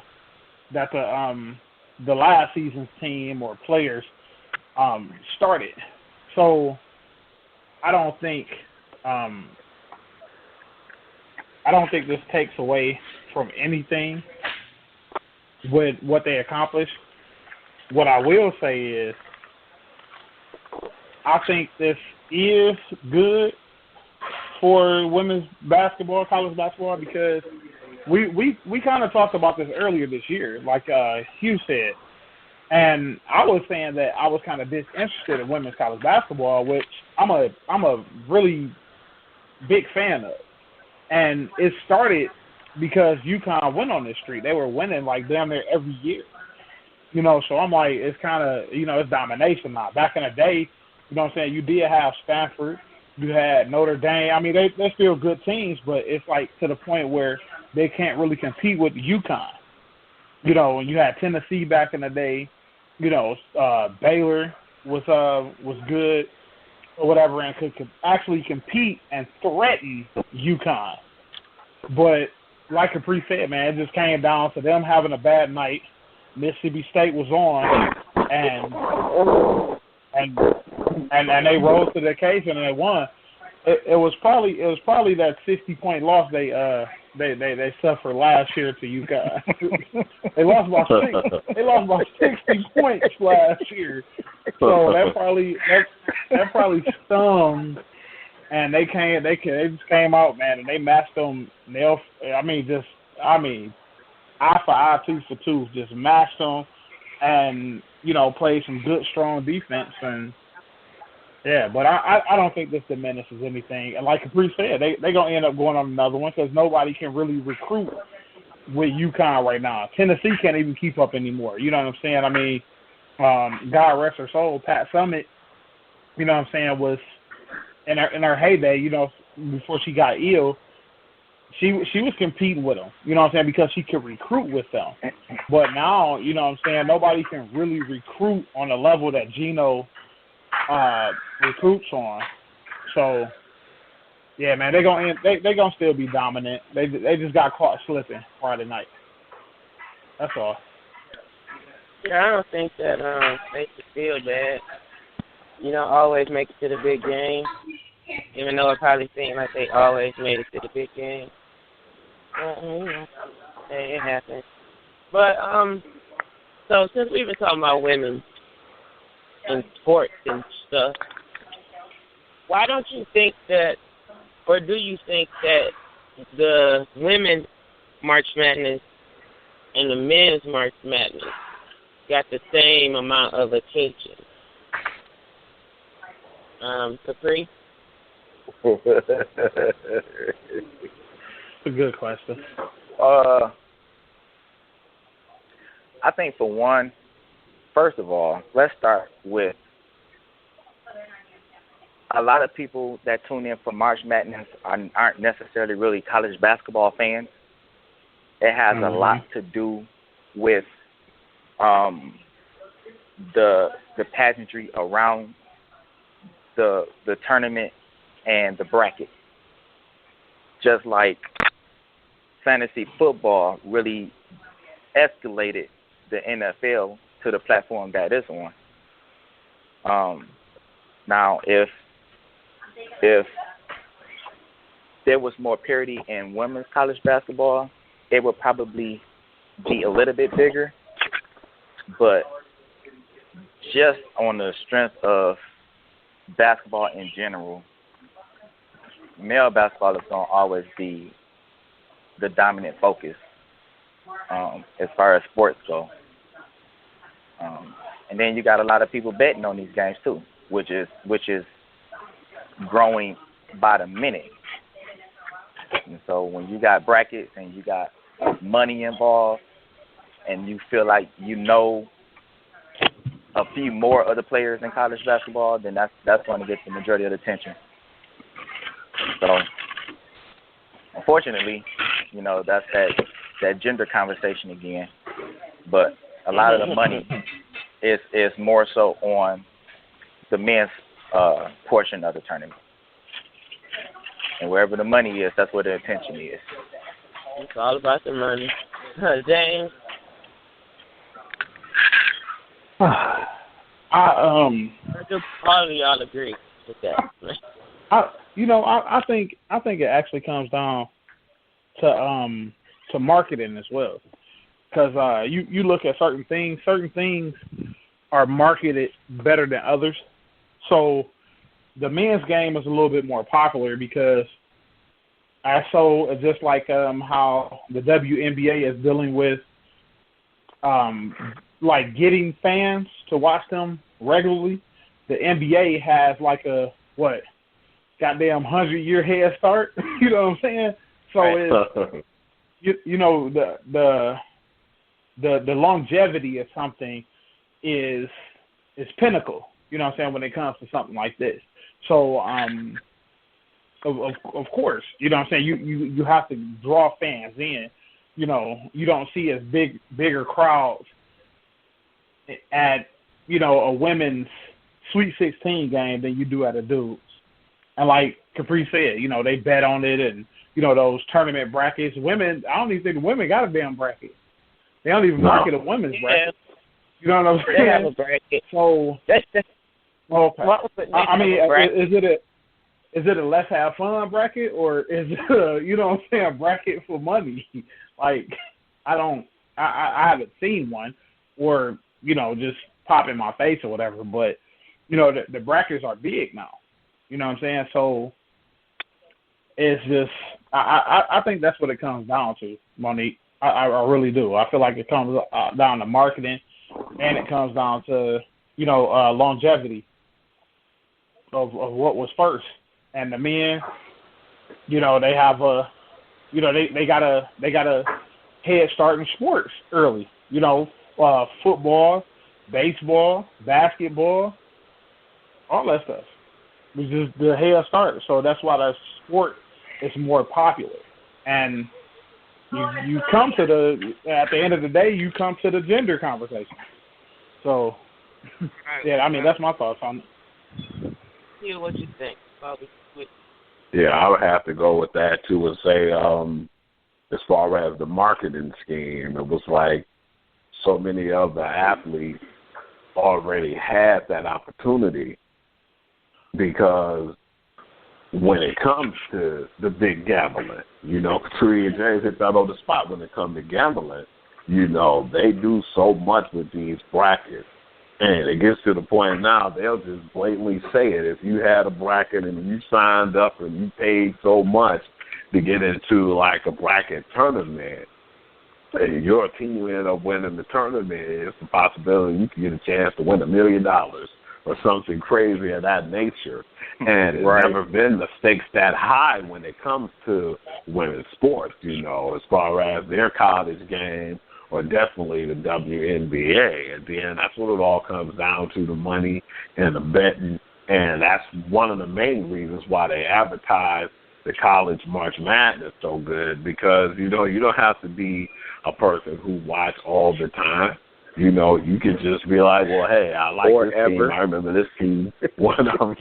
last season's team or players started. So I don't think this takes away from anything with what they accomplished. What I will say is I think this is good for women's basketball, college basketball, because we kind of talked about this earlier this year, like Hugh said. And I was saying that I was kind of disinterested in women's college basketball, which I'm a really big fan of. And it started because UConn went on this streak. They were winning like damn near every year. You know, so I'm like, it's kind of, you know, it's domination now. Back in the day, you know what I'm saying, you did have Stanford, you had Notre Dame. I mean, they're still good teams, but it's like to the point where they can't really compete with UConn. You know, when you had Tennessee back in the day, you know, Baylor was good or whatever and could actually compete and threaten UConn. But like Capri said, man, it just came down to them having a bad night. Mississippi State was on, and they rose to the occasion and they won. It was probably that 60-point loss they suffered last year to UConn. They lost about 60 points last year, so that probably stung. And they just came out, man, and they matched them. Eye for eye, tooth for tooth, just matched them, and you know, played some good, strong defense. And yeah, but I don't think this diminishes anything. And like Capri said, they gonna end up going on another one because nobody can really recruit with UConn right now. Tennessee can't even keep up anymore. You know what I'm saying? I mean, God rest her soul, Pat Summitt, you know what I'm saying, was in her heyday, you know, before she got ill. She was competing with them, you know what I'm saying, because she could recruit with them. But now, you know what I'm saying, nobody can really recruit on the level that Gino recruits on. So, yeah, man, they're gonna still be dominant. They just got caught slipping Friday night. That's all. Yeah, I don't think that makes it feel bad. You know, always make it to the big game, even though it probably seemed like they always made it to the big game. You know, hey, it happens. But so since we've been talking about women in sports and stuff, why don't you think that, or do you think that the women's March Madness and the men's March Madness got the same amount of attention? Capri? It's a good question. I think for one, first of all, let's start with a lot of people that tune in for March Madness aren't necessarily really college basketball fans. It has a lot to do with the pageantry around the tournament and the bracket. Just like fantasy football really escalated the NFL to the platform that it's on. Now, if there was more parity in women's college basketball, it would probably be a little bit bigger. But just on the strength of basketball in general, male basketball is going to always be the dominant focus as far as sports go. And then you got a lot of people betting on these games too, which is growing by the minute. And so when you got brackets and you got money involved and you feel like you know a few more other players in college basketball, then that's going to get the majority of the attention. So, unfortunately, you know, that's that gender conversation again. But a lot of the money is more so on the men's portion of the tournament. And wherever the money is, that's where the attention is. It's all about the money. James? All of y'all agree with that. I think it actually comes down to marketing as well, because you look at certain things are marketed better than others. So the men's game is a little bit more popular because just like how the WNBA is dealing with like getting fans to watch them regularly, the NBA has like a goddamn 100-year head start. You know what I'm saying? So Right. you know the longevity of something is pinnacle. You know what I'm saying, when it comes to something like this. So of course, you know what I'm saying, you have to draw fans in. You know, you don't see as bigger crowds at, you know, a women's Sweet 16 game than you do at a dude's. And like Capri said, you know, they bet on it, and, you know, those tournament brackets. Women, I don't even think the women got a damn bracket. They don't even market a women's bracket. You know what I'm saying? They have a bracket. So, okay. I mean, is it a let's have fun bracket, or is it a, you know what I'm saying, a bracket for money? Like, I haven't seen one, or, you know, just pop in my face or whatever. But, you know, the brackets are big now. You know what I'm saying? So it's just, I think that's what it comes down to, Monique. I really do. I feel like it comes down to marketing, and it comes down to, you know, longevity of what was first. And the men, you know, they have they got a head start in sports early. You know, football, baseball, basketball, all that stuff. It's just the head start. So that's why the sport is more popular. And you come to at the end of the day, you come to the gender conversation. So, yeah, I mean, that's my thoughts on it. Hugh, what you think? Yeah, I would have to go with that too, and say, as far as the marketing scheme, it was like so many of the athletes already had that opportunity, because when it comes to the big gambling, you know, Tree and James hit that on the spot. When it comes to gambling, you know, they do so much with these brackets. And it gets to the point now, they'll just blatantly say it. If you had a bracket and you signed up and you paid so much to get into, like, a bracket tournament, and your team end up winning the tournament, it's a possibility you can get a chance to win $1 million or something crazy of that nature. And it's never been the stakes that high when it comes to women's sports, you know, as far as their college game, or definitely the WNBA. And then that's what it all comes down to, the money and the betting. And that's one of the main reasons why they advertise the college March Madness so good, because, you know, you don't have to be a person who watch all the time. You know, you can just be like, well, hey, I like this team. I remember this team when I was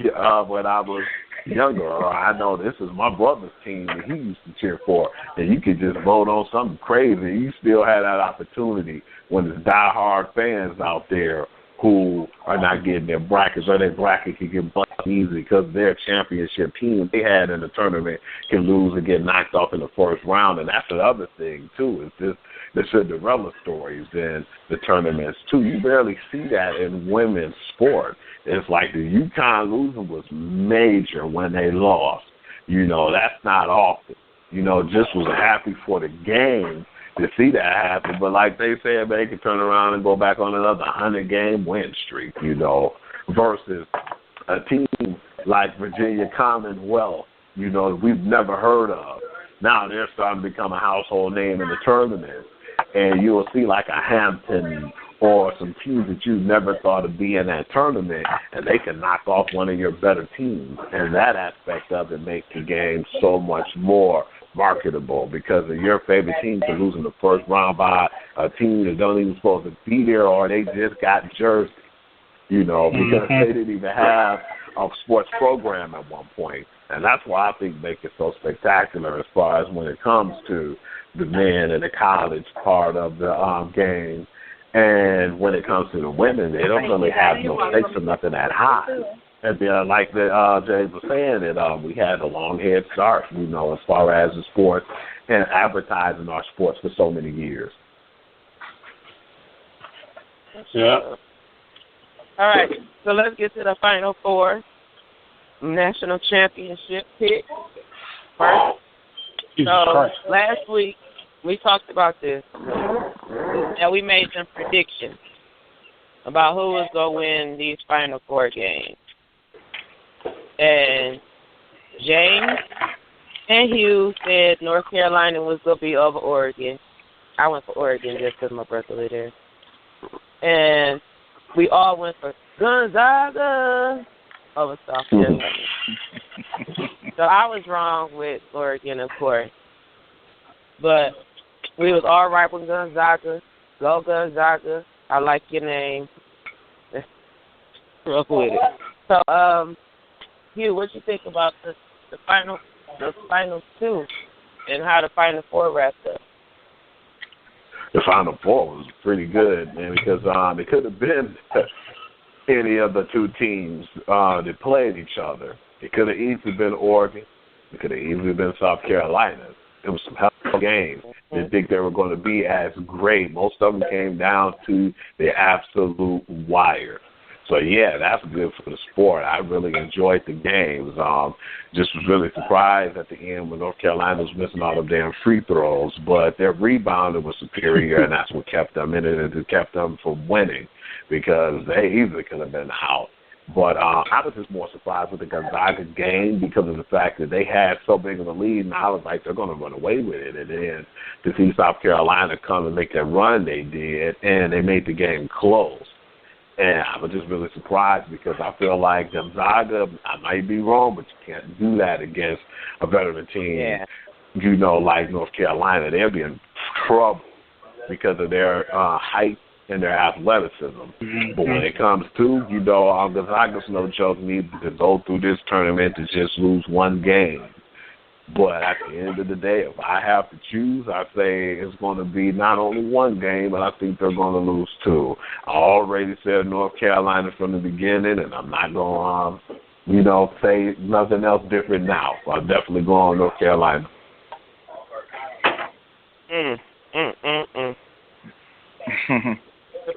younger, or I know this is my brother's team that he used to cheer for. And you could just vote on something crazy. You still have that opportunity when there's diehard fans out there who are not getting their brackets, or their bracket can get busted easy because their championship team they had in the tournament can lose and get knocked off in the first round. And that's the other thing, too, is just the Cinderella stories in the tournaments, too. You barely see that in women's sport. It's like the UConn losing was major when they lost. You know, that's not often. You know, just was happy for the game to see that happen. But like they said, they can turn around and go back on another 100-game win streak, you know, versus a team like Virginia Commonwealth, you know, we've never heard of. Now they're starting to become a household name in the tournament. And you'll see like a Hampton or some teams that you never thought of being in that tournament, and they can knock off one of your better teams. And that aspect of it makes the game so much more marketable, because of your favorite team to losing the first round by a team that don't even supposed to be there, or they just got jersey, you know, because they didn't even have a sports program at one point. And that's why I think make it so spectacular as far as when it comes to the men and the college part of the game. And when it comes to the women, they don't really have no stakes or nothing that high. And then, like James was saying, that we had a long head start, you know, as far as the sports and advertising our sports for so many years. Yeah. All right, so let's get to the Final Four national championship pick first. So last week we talked about this, and we made some predictions about who was going to win these Final Four games. And James and Hugh said North Carolina was going to be over Oregon. I went for Oregon just because my brother was there. And we all went for Gonzaga over South Carolina. So I was wrong with Oregon, of course. But we was all right with Gonzaga. Go Gonzaga. I like your name. Roll with it. So, Hugh, what you think about the final two and how the Final Four wrapped up? The Final Four was pretty good, man, because it could have been any of the two teams that played each other. It could have easily been Oregon. It could have easily been South Carolina. It was some hell of games. Didn't think they were going to be as great. Most of them came down to the absolute wire. So, yeah, that's good for the sport. I really enjoyed the games. Just was really surprised at the end when North Carolina was missing all the damn free throws. But their rebounding was superior, and that's what kept them in it, and it kept them from winning because they easily could have been out. But I was just more surprised with the Gonzaga game because of the fact that they had so big of a lead, and I was like, they're going to run away with it. And then to see South Carolina come and make that run they did, and they made the game close. And I was just really surprised because I feel like Gonzaga, I might be wrong, but you can't do that against a veteran team, like North Carolina. They'll be in trouble because of their height and their athleticism. Mm-hmm. But when it comes to, Gonzaga's no joke, need to go through this tournament to just lose one game. But at the end of the day, if I have to choose, I say it's going to be not only one game, but I think they're going to lose two. I already said North Carolina from the beginning, and I'm not going to, say nothing else different now. I'll definitely go on North Carolina.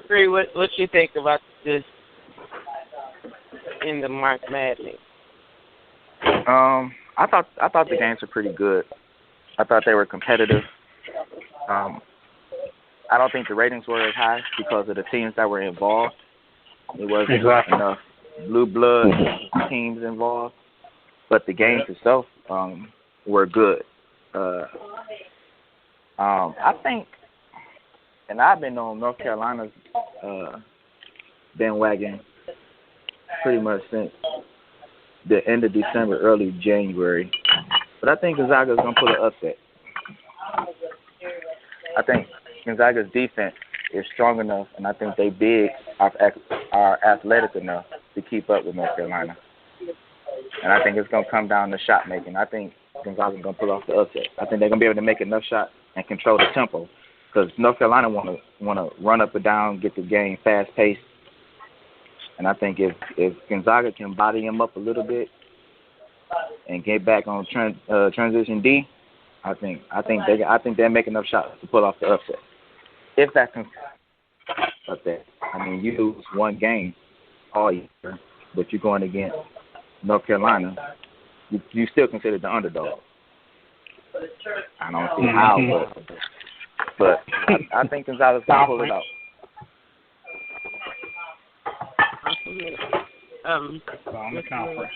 Free, what you think about this in the March Madness? I thought the games were pretty good. I thought they were competitive. I don't think the ratings were as high because of the teams that were involved. It wasn't enough blue blood teams involved, but the games itself were good. I think, and I've been on North Carolina's bandwagon pretty much since the end of December, early January. But I think Gonzaga's going to pull an upset. I think Gonzaga's defense is strong enough, and I think they bigs are athletic enough to keep up with North Carolina. And I think it's going to come down to shot making. I think Gonzaga's going to pull off the upset. I think they're going to be able to make enough shots and control the tempo because North Carolina want to run up and down, get the game fast-paced. And I think if Gonzaga can body him up a little bit and get back on transition D, I think they're making enough shots to pull off the upset. If that can upset, I mean, you lose one game all year, but you're going against North Carolina, you still considered the underdog. I don't see how, but I think Gonzaga's going to pull it out. On the conference.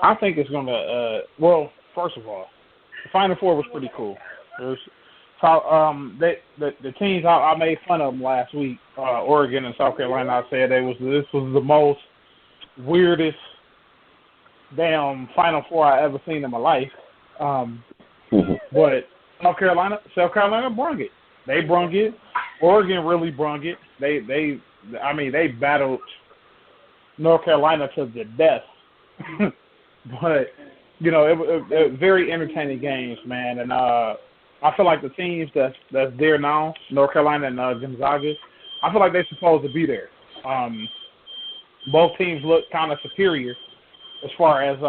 I think it's going to, first of all, the Final Four was pretty cool. The teams I made fun of them last week, Oregon and South Carolina, I said this was the most weirdest damn Final Four I ever seen in my life. But South Carolina brung it. They brung it. Oregon really brung it. They battled North Carolina to the death. But it was very entertaining games, man. And I feel like the teams that's there now, North Carolina and Gonzaga, I feel like they're supposed to be there. Both teams look kind of superior as far as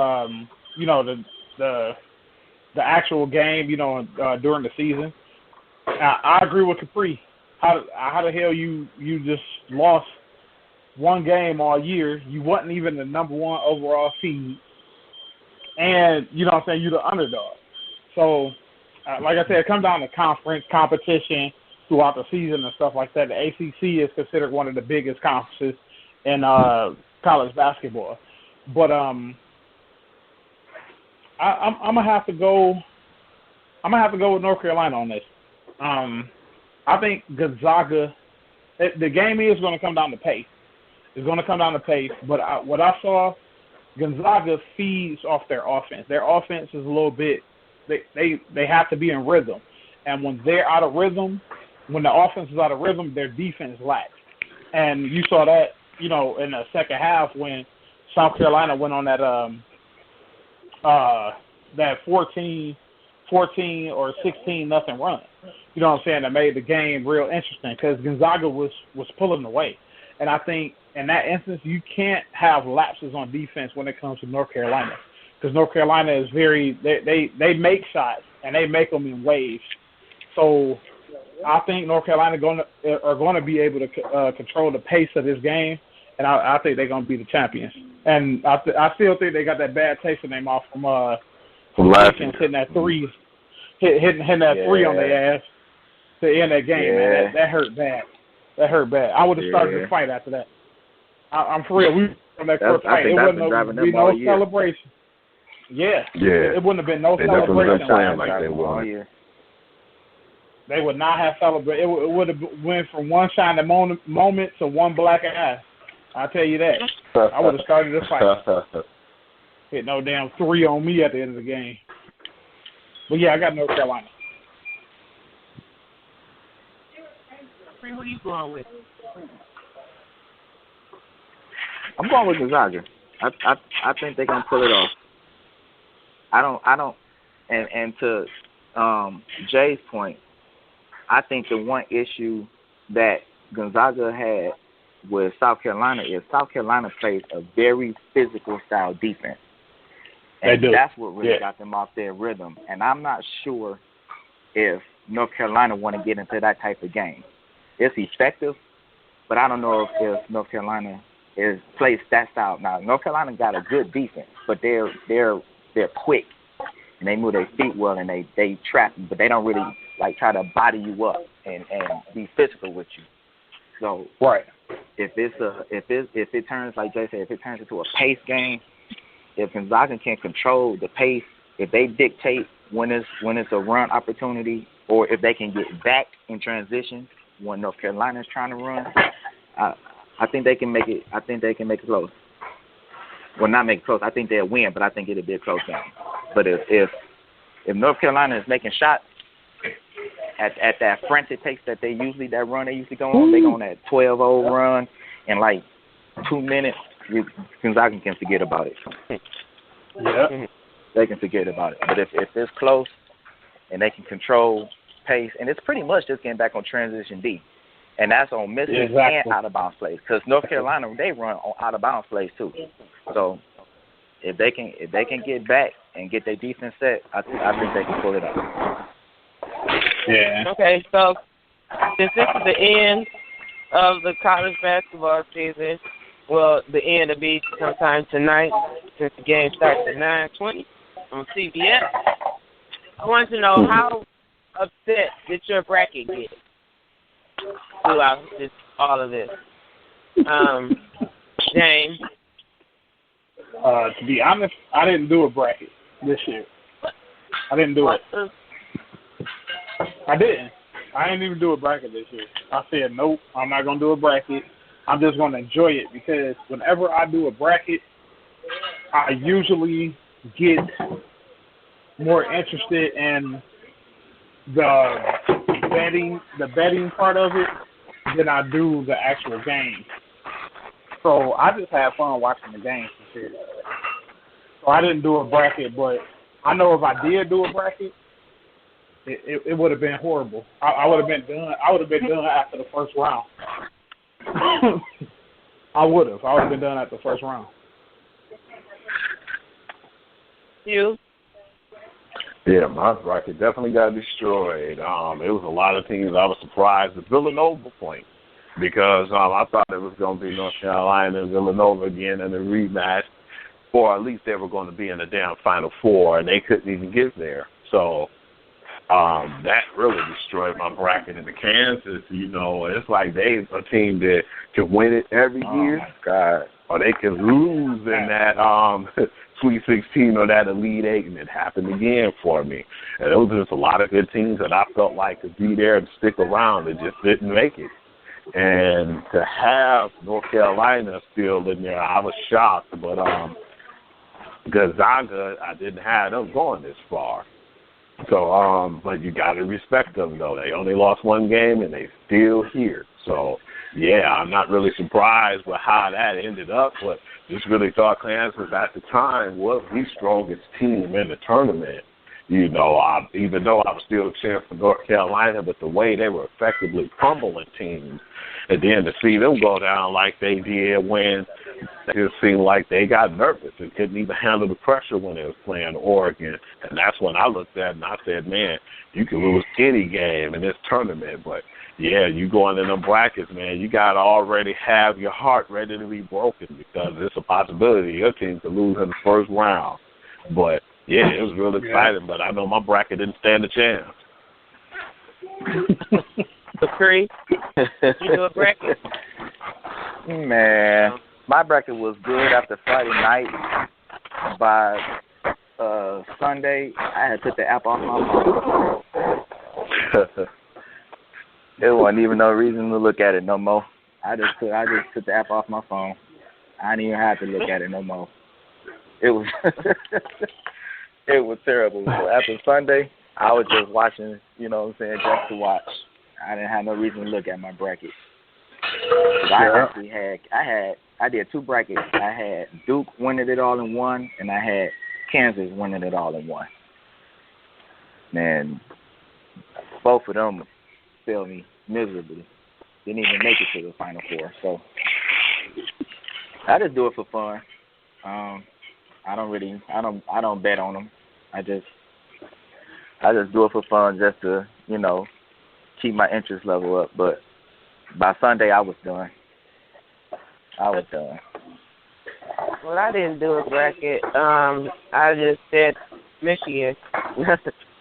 the actual game, during the season. I agree with Capri. How the hell you just lost one game all year? You wasn't even the number one overall seed, and you're the underdog. So, like I said, it comes down to conference competition throughout the season and stuff like that. The ACC is considered one of the biggest conferences in college basketball. But I'm gonna have to go. I'm gonna have to go with North Carolina on this. I think Gonzaga. The game is going to come down to pace. It's going to come down to pace. But what I saw, Gonzaga feeds off their offense. Their offense is a little bit. They have to be in rhythm, and when they're out of rhythm, when the offense is out of rhythm, their defense lacks. And you saw that, in the second half when South Carolina went on that 14 or 16 nothing run. You know what I'm saying? That made the game real interesting because Gonzaga was pulling away. And I think in that instance, you can't have lapses on defense when it comes to North Carolina because North Carolina is they make shots and they make them in waves. So I think North Carolina are going to be able to control the pace of this game, and I think they're going to be the champions. And I still think they got that bad taste in their mouth from last year, hitting that three, hitting that three on their ass to end that game. Yeah. Man, that hurt bad. That hurt bad. I would have started the fight after that. I'm for real. We from that first fight. It wouldn't be no celebration. Yeah. It wouldn't have been no celebration. They playing like they were. They would not have celebrated. It would have went from one shining moment to one black eye. I'll tell you that. I would have started the fight. Hit no damn three on me at the end of the game. But yeah, I got North Carolina. Who are you going with? I'm going with Gonzaga. I think they're gonna pull it off. I don't. And to Jay's point, I think the one issue that Gonzaga had with South Carolina is South Carolina plays a very physical style defense. And that's what really got them off their rhythm. And I'm not sure if North Carolina want to get into that type of game. It's effective, but I don't know if North Carolina plays that style. Now, North Carolina got a good defense, but they're quick and they move their feet well and they trap you, but they don't really like try to body you up and be physical with you. So if it turns, like Jay said, if it turns into a pace game, if Gonzaga can control the pace, if they dictate when it's a run opportunity, or if they can get back in transition when North Carolina is trying to run, I think they can make it. I think they can make it close. Well, not make it close. I think they'll win, but I think it'll be a close game. But if North Carolina is making shots at that frantic pace that they usually go on, they go on that 12-0 run in like 2 minutes. Gonzaga can forget about it. Yeah, they can forget about it. But if it's close and they can control pace, and it's pretty much just getting back on transition D, and that's on misses and out of bounds plays. Because North Carolina, they run on out of bounds plays too. So if they can get back and get their defense set, I think they can pull it up. Yeah. Okay, so since this is the end of the college basketball season, well, the end will be sometime tonight since the game starts at 9:20 on CBS. I want to know how upset did your bracket get throughout all of this? James? To be honest, I didn't do a bracket this year. I didn't do it. I didn't. I didn't even do a bracket this year. I said, nope, I'm not going to do a bracket. I'm just going to enjoy it because whenever I do a bracket, I usually get more interested in the betting part of it than I do the actual game. So I just had fun watching the games and shit. So I didn't do a bracket, but I know if I did do a bracket, it would have been horrible. I would have been done. I would have been done after the first round. I would have been done after the first round. You? Yeah, my bracket definitely got destroyed. It was a lot of teams. I was surprised that Villanova played because I thought it was going to be North Carolina and Villanova again in the rematch, or at least they were going to be in the damn Final Four, and they couldn't even get there. So that really destroyed my bracket in the Kansas. You know, it's like they a team that can win it every year. My God. Or they can lose in that Sweet 16 or that Elite 8, and it happened again for me. And there was just a lot of good teams that I felt like could be there and stick around and just didn't make it. And to have North Carolina still in there, I was shocked. But Gonzaga, I didn't have them going this far. So, but you got to respect them, though. They only lost one game, and they still here. So, yeah, I'm not really surprised with how that ended up, but just really thought Kansas at the time was the strongest team in the tournament. You know, even though I was still cheering for North Carolina, but the way they were effectively pummeling teams, and then to see them go down like they did when it just seemed like they got nervous and couldn't even handle the pressure when they was playing Oregon. And that's when I looked at it and I said, man, you can lose any game in this tournament, but yeah, you go into them brackets, man, you got to already have your heart ready to be broken because it's a possibility your team could lose in the first round. But, yeah, it was real exciting, but I know my bracket didn't stand a chance. Curry, you do a bracket? Man, my bracket was good after Friday night. By Sunday, I had took the app off my phone. There wasn't even no reason to look at it no more. I just took the app off my phone. I didn't even have to look at it no more. It was it was terrible. So after Sunday, I was just watching, you know what I'm saying, just to watch. I didn't have no reason to look at my bracket. I did two brackets. I had Duke winning it all in one, and I had Kansas winning it all in one. Man, both of them failed me miserably. Didn't even make it to the Final Four. So I just do it for fun. I don't bet on them. I just do it for fun, just to, you know, keep my interest level up. But by Sunday, I was done. Well, I didn't do a bracket. I just said Michigan.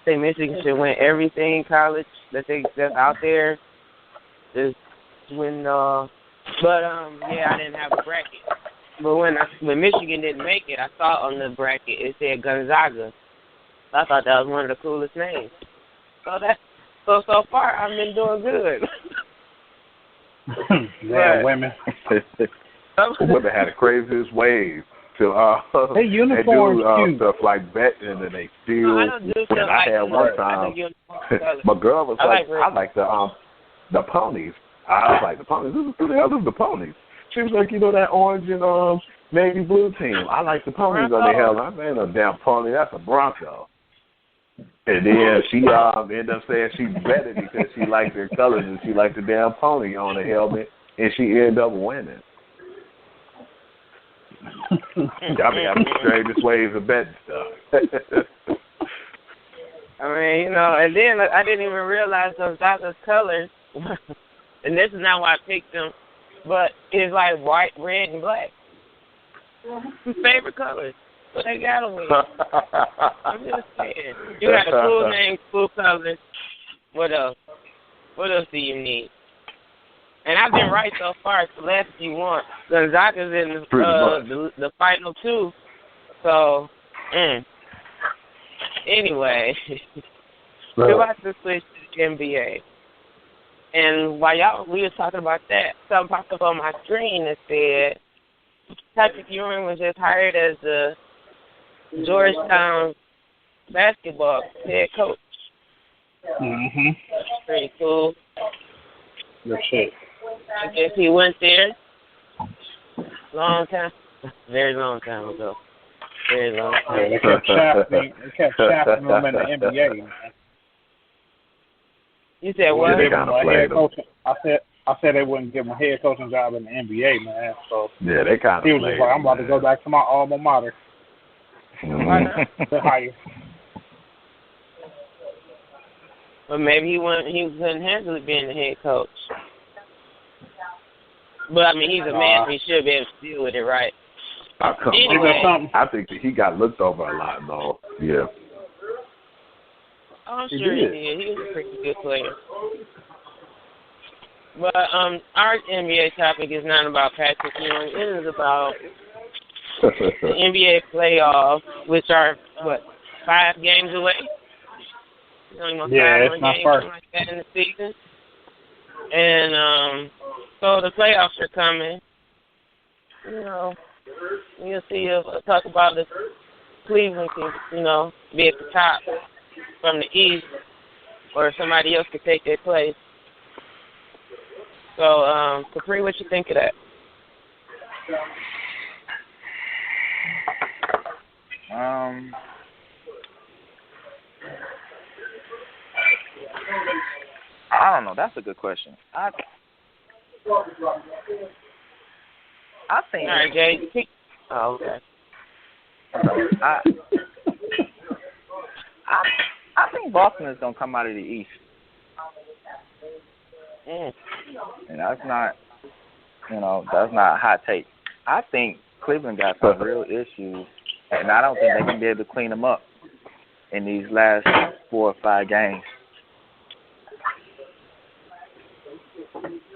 Say Michigan should win everything college that's out there. Just win. Yeah, I didn't have a bracket. But when Michigan didn't make it, I saw on the bracket it said Gonzaga. I thought that was one of the coolest names. So far I've been doing good. Yeah, women. Women had the craziest wave. They uniforms do stuff like betting, and they still. I don't do stuff I had one time. My girl was I like the ponies. I was like, the ponies. Who the hell is the ponies? She was like, you know, that orange and navy blue team. I like the ponies on the hell. I ain't no damn pony. That's a Bronco. And then she ended up saying she betted because she liked their colors and she liked the damn pony on the helmet, and she ended up winning. Y'all be having the strangest ways of betting stuff. I mean, you know, and then I didn't even realize those Gonzaga's colors, and this is not why I picked them, but it's like white, red, and black. My favorite colors. But they got them with. I'm just saying. You got a cool name, cool colors. What else? What else do you need? And I've been right so far. It's the last you want. Gonzaga's in the final two. So, anyway, we're about to switch to the NBA. And while we were talking about that, something popped up on my screen that said Patrick Ewing was just hired as the Georgetown basketball head coach. Mm-hmm. Pretty cool. Good shit. I guess he went there very long time ago. Very long time. They kept shafting him in the NBA, man. You said what? I said they wouldn't give him a head coaching job in the NBA, man. So yeah, they kind of. He was just like, I'm about to go back to my alma mater. Higher. But maybe he couldn't handle it being the head coach. But I mean, he's a man, so he should be able to deal with it, right? Anyway, I think that he got looked over a lot, though. Yeah. Oh, I'm sure he did. He was a pretty good player. But our NBA topic is not about Patrick Ewing. It is about the NBA playoffs, which are, 5 games away? Only 5 it's not games, far. something like that in the season. And so the playoffs are coming. You know, we'll see if talk about the Cleveland can, be at the top from the East, or somebody else could take their place. So, Capri, what you think of that? I don't know. That's a good question. I think. All right, Jay. Oh, okay. I think Boston is gonna come out of the East, and that's not a hot take. I think Cleveland got some real issues, and I don't think they can be able to clean them up in these last 4 or 5 games.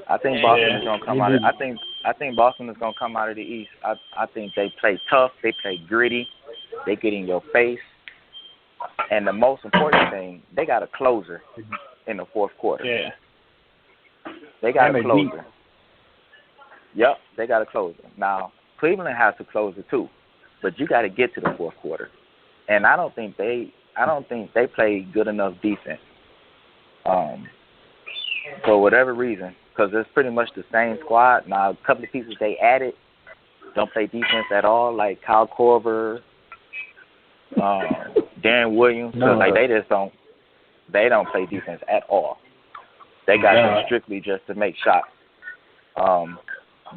I think Boston is gonna come out. I think Boston is gonna come out of the East. I think they play tough. They play gritty. They get in your face. And the most important thing, they got a closer in the fourth quarter. Yeah. They got a closer. Yep, they got a closer. Now, Cleveland has a closer too, but you got to get to the fourth quarter. And I don't think they play good enough defense. For whatever reason, because it's pretty much the same squad. Now, a couple of pieces they added don't play defense at all, like Kyle Korver, Darren Williams. No. They don't play defense at all. They got them strictly just to make shots.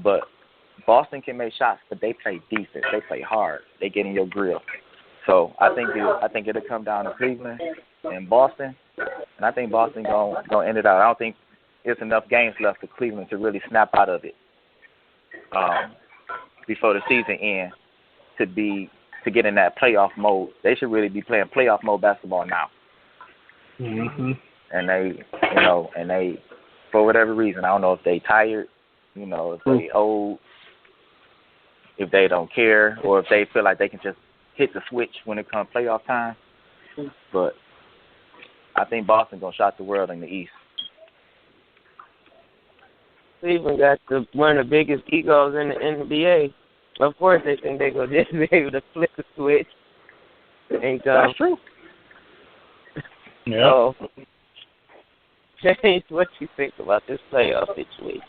But Boston can make shots, but they play defense. They play hard. They get in your grill. So I think it'll come down to Cleveland and Boston, and I think Boston gonna end it out. I don't think there's enough games left for Cleveland to really snap out of it before the season ends to get in that playoff mode. They should really be playing playoff mode basketball now. Mm-hmm. And they, for whatever reason, I don't know if they tired, if they old, if they don't care, or if they feel like they can just hit the switch when it comes playoff time. But I think Boston gonna shock the world in the East. Cleveland got one of the biggest egos in the NBA. Of course, they think they're going to just be able to flip the switch and go. That's true. Yeah. So, James, what you think about this playoff situation?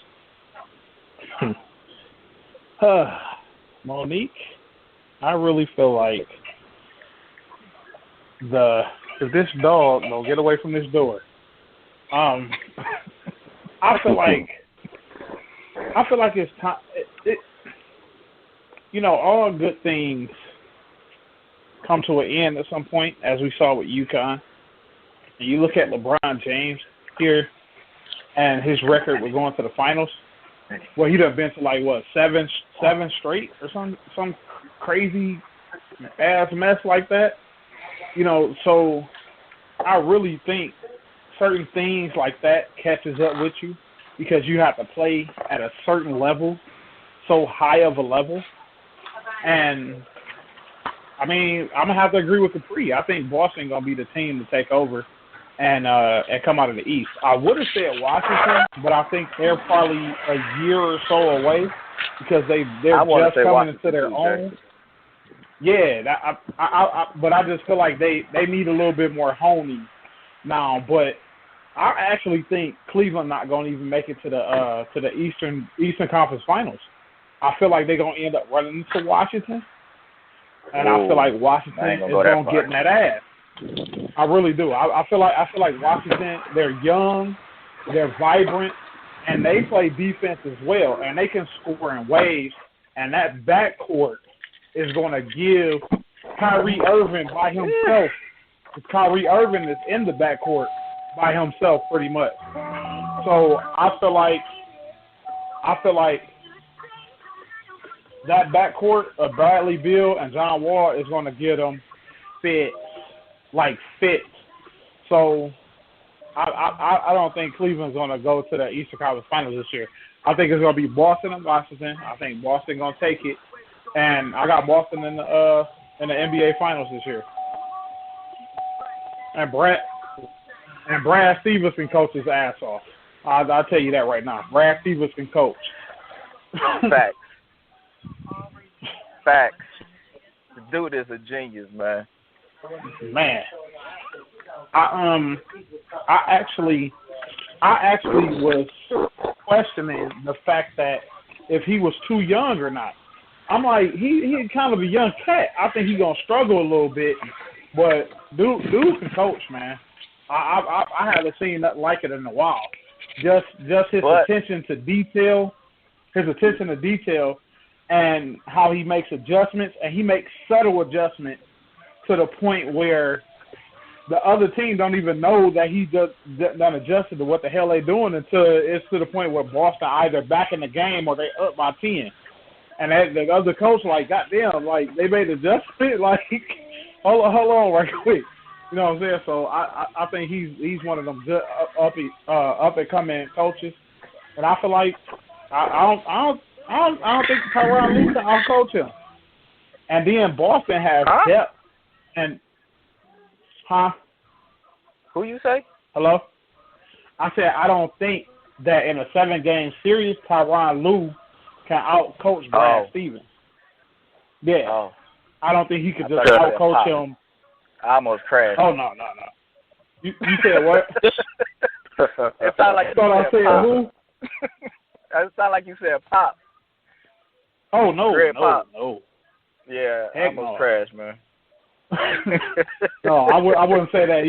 Monique, I really feel like if this dog don't get away from this door, I feel like it's time. All good things come to an end at some point, as we saw with UConn. And you look at LeBron James here, and his record with going to the finals. Well, he'd have been to seven straight or some crazy ass mess like that. So I really think certain things like that catches up with you because you have to play at a certain level, so high of a level. And, I mean, I'm going to have to agree with Capri. I think Boston going to be the team to take over and come out of the East. I would have said Washington, but I think they're probably a year or so away because they're just coming into their own. Yeah, but I just feel like they need a little bit more honing now. But I actually think Cleveland not going to even make it to the Eastern Conference Finals. I feel like they're going to end up running into Washington, and I feel like Washington is going to get in that ass. I really do. I feel like Washington. They're young, they're vibrant, and they play defense as well, and they can score in waves. And that backcourt is going to give Kyrie Irving by himself. Kyrie Irving is in the backcourt by himself, pretty much. So I feel like that backcourt of Bradley Beal and John Wall is going to get them fits. So I don't think Cleveland's going to go to the Eastern Conference Finals this year. I think it's going to be Boston and Washington. I think Boston going to take it, and I got Boston in the NBA Finals this year. And Brad Stevens can coach his ass off. I'll tell you that right now. Brad Stevens can coach. Facts. Facts. The dude is a genius, man. Man, I actually was questioning the fact that if he was too young or not. I'm like, he kind of a young cat. I think he's gonna struggle a little bit, but dude can coach, man. I haven't seen nothing like it in a while. Just his attention to detail, and how he makes adjustments, and he makes subtle adjustments to the point where the other team don't even know that he just done adjusted to what the hell they doing until it's to the point where Boston either back in the game or they up by 10. And the other coach like, goddamn, like they made adjustment, like hold on right quick. You know what I'm saying? So I think he's one of them good up and coming coaches. And I feel like I don't think Tyronn Lue can outcoach him. And then Boston has depth. And who you say? Hello? I said I don't think that in a 7-game series Tyronn Lue can outcoach Brad Stevens. Yeah. Oh. I don't think he could just outcoach him. I almost crashed. Oh no. You said what? It sounded like you said Pop. Who? It sounded like you said Pop. Oh no, Pop. no. Yeah, I almost crashed, man. No, I wouldn't say that.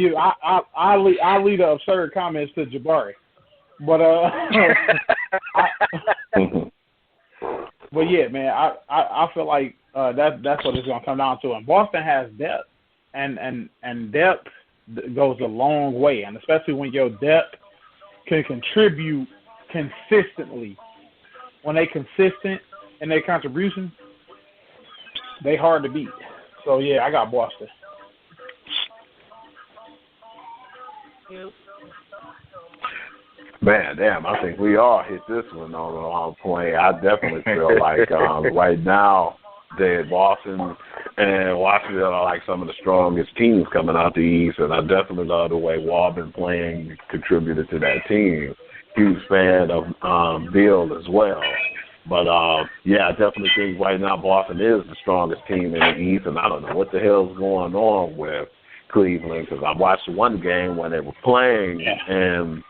I leave the absurd comments to Jabari, but but yeah, man, I feel like that's what it's gonna come down to. And Boston has depth, and depth goes a long way, and especially when your depth can contribute consistently. When they consistent in their contribution, they hard to beat. So yeah, I got Boston. Man, damn, I think we all hit this one on point. I definitely feel like right now that Boston and Washington are like some of the strongest teams coming out the East, and I definitely love the way Wall been playing, contributed to that team. Huge fan of Bill as well. But, yeah, I definitely think right now Boston is the strongest team in the East, and I don't know what the hell's going on with Cleveland, because I watched one game when they were playing, and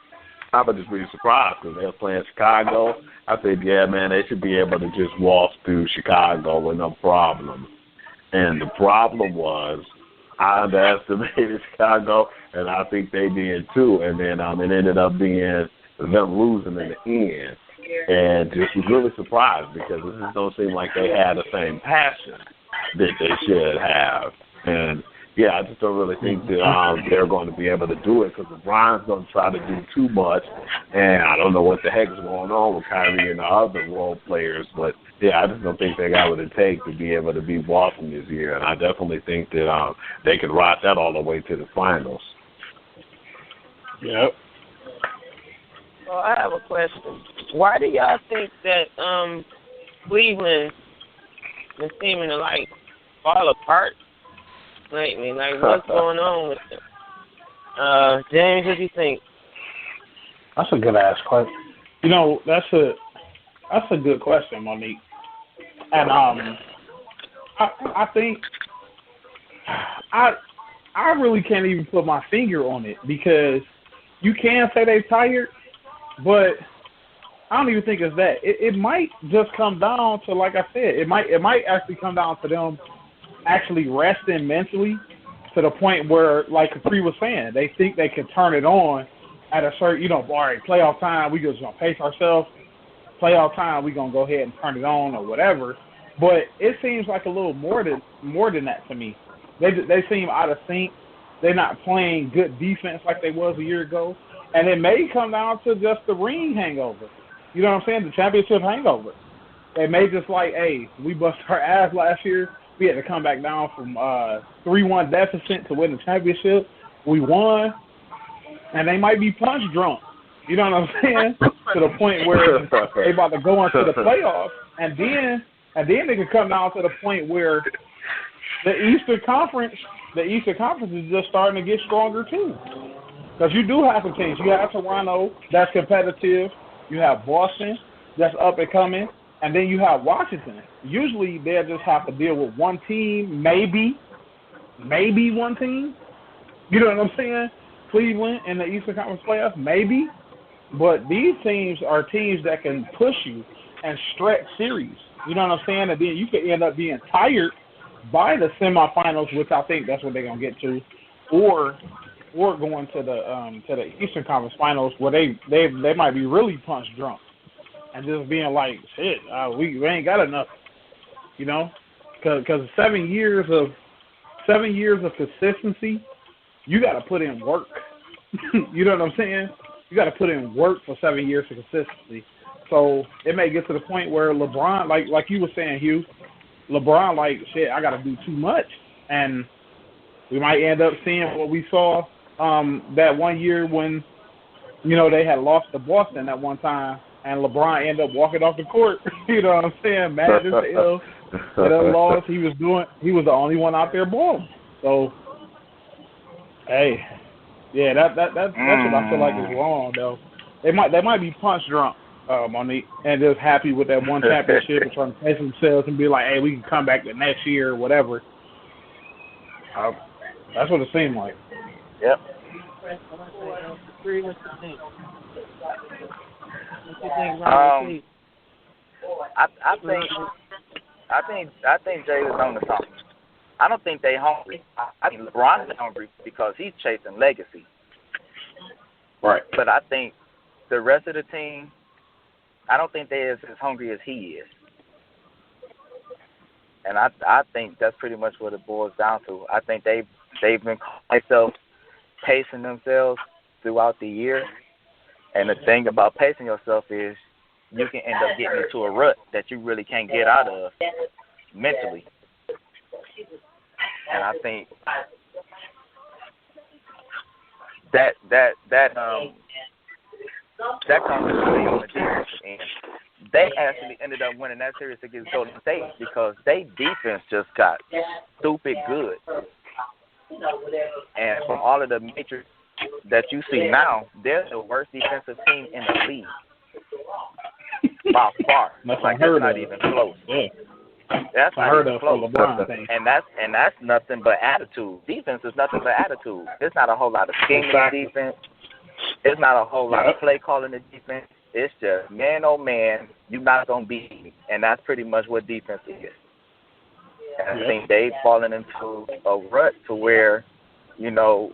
I was just really surprised because they were playing Chicago. I said, yeah, man, they should be able to just walk through Chicago with no problem. And the problem was I underestimated Chicago, and I think they did too. And then it ended up being them losing in the end. And just was really surprised because it just don't seem like they had the same passion that they should have. And, yeah, I just don't really think that they're going to be able to do it because LeBron's going to try to do too much. And I don't know what the heck is going on with Kyrie and the other role players. But, yeah, I just don't think they got what it takes to be able to beat Boston this year. And I definitely think that they can ride that all the way to the finals. Yep. Well, I have a question. Why do y'all think that Cleveland is seeming to, like, fall apart lately? Like, what's going on with them? James, what do you think? That's a good-ass question. You know, that's a good question, Monique. And I think I really can't even put my finger on it because you can say they're tired, but I don't even think it's that. It might just come down to, like I said, it might actually come down to them actually resting mentally to the point where, like Capri was saying, they think they can turn it on at a certain, all right, playoff time, we just going to pace ourselves. Playoff time, we going to go ahead and turn it on or whatever. But it seems like a little more than that to me. They seem out of sync. They're not playing good defense like they was a year ago. And it may come down to just the ring hangover. You know what I'm saying? The championship hangover. They may just like, hey, we busted our ass last year. We had to come back down from 3-1 deficit to win the championship. We won. and they might be punch drunk. You know what I'm saying? To the point where they about to go into the playoffs, and then they can come down to the point where the Eastern Conference is just starting to get stronger too. Because you do have some teams. You have Toronto that's competitive. You have Boston that's up and coming, and then you have Washington. Usually they'll just have to deal with one team, maybe one team. You know what I'm saying? Cleveland in the Eastern Conference playoffs, maybe. But these teams are teams that can push you and stretch series. You know what I'm saying? And then you could end up being tired by the semifinals, which I think that's what they're gonna get to, or going to the Eastern Conference Finals where they might be really punch drunk and just being like, shit, we ain't got enough, you know, because 7 years of consistency, you got to put in work. You know what I'm saying? You got to put in work for 7 years of consistency. So it may get to the point where LeBron, like you were saying, Hugh, LeBron, like, shit, I got to do too much. And we might end up seeing what we saw that 1 year when, you know, they had lost to Boston at one time, and LeBron ended up walking off the court. You know what I'm saying? Mad as hell. That loss, he was the only one out there balling. So, hey, yeah, that's what I feel like is wrong, though. They might be punch drunk, Monique, and just happy with that one championship and trying to pace themselves and be like, hey, we can come back the next year or whatever. That's what it seemed like. Yep. I think Jay is on to something. I don't think they hungry. I think LeBron is hungry because he's chasing legacy. Right. But I think the rest of the team, I don't think they're as hungry as he is. And I think that's pretty much what it boils down to. I think they've been pacing themselves throughout the year. And the thing about pacing yourself is you can end up getting into a rut that you really can't get out of mentally. And I think that comes into play on the defensive end. They actually ended up winning that series against Golden State because their defense just got stupid good. And from all of the matrix that you see now, they're the worst defensive team in the league. By far. That's not even close. Yeah. That's not even close. And that's nothing but attitude. Defense is nothing but attitude. It's not a whole lot of scheming defense. It's not a whole lot of play calling the defense. It's just man oh man, you're not gonna beat me. And that's pretty much what defense is. And I think they've fallen into a rut to where, you know,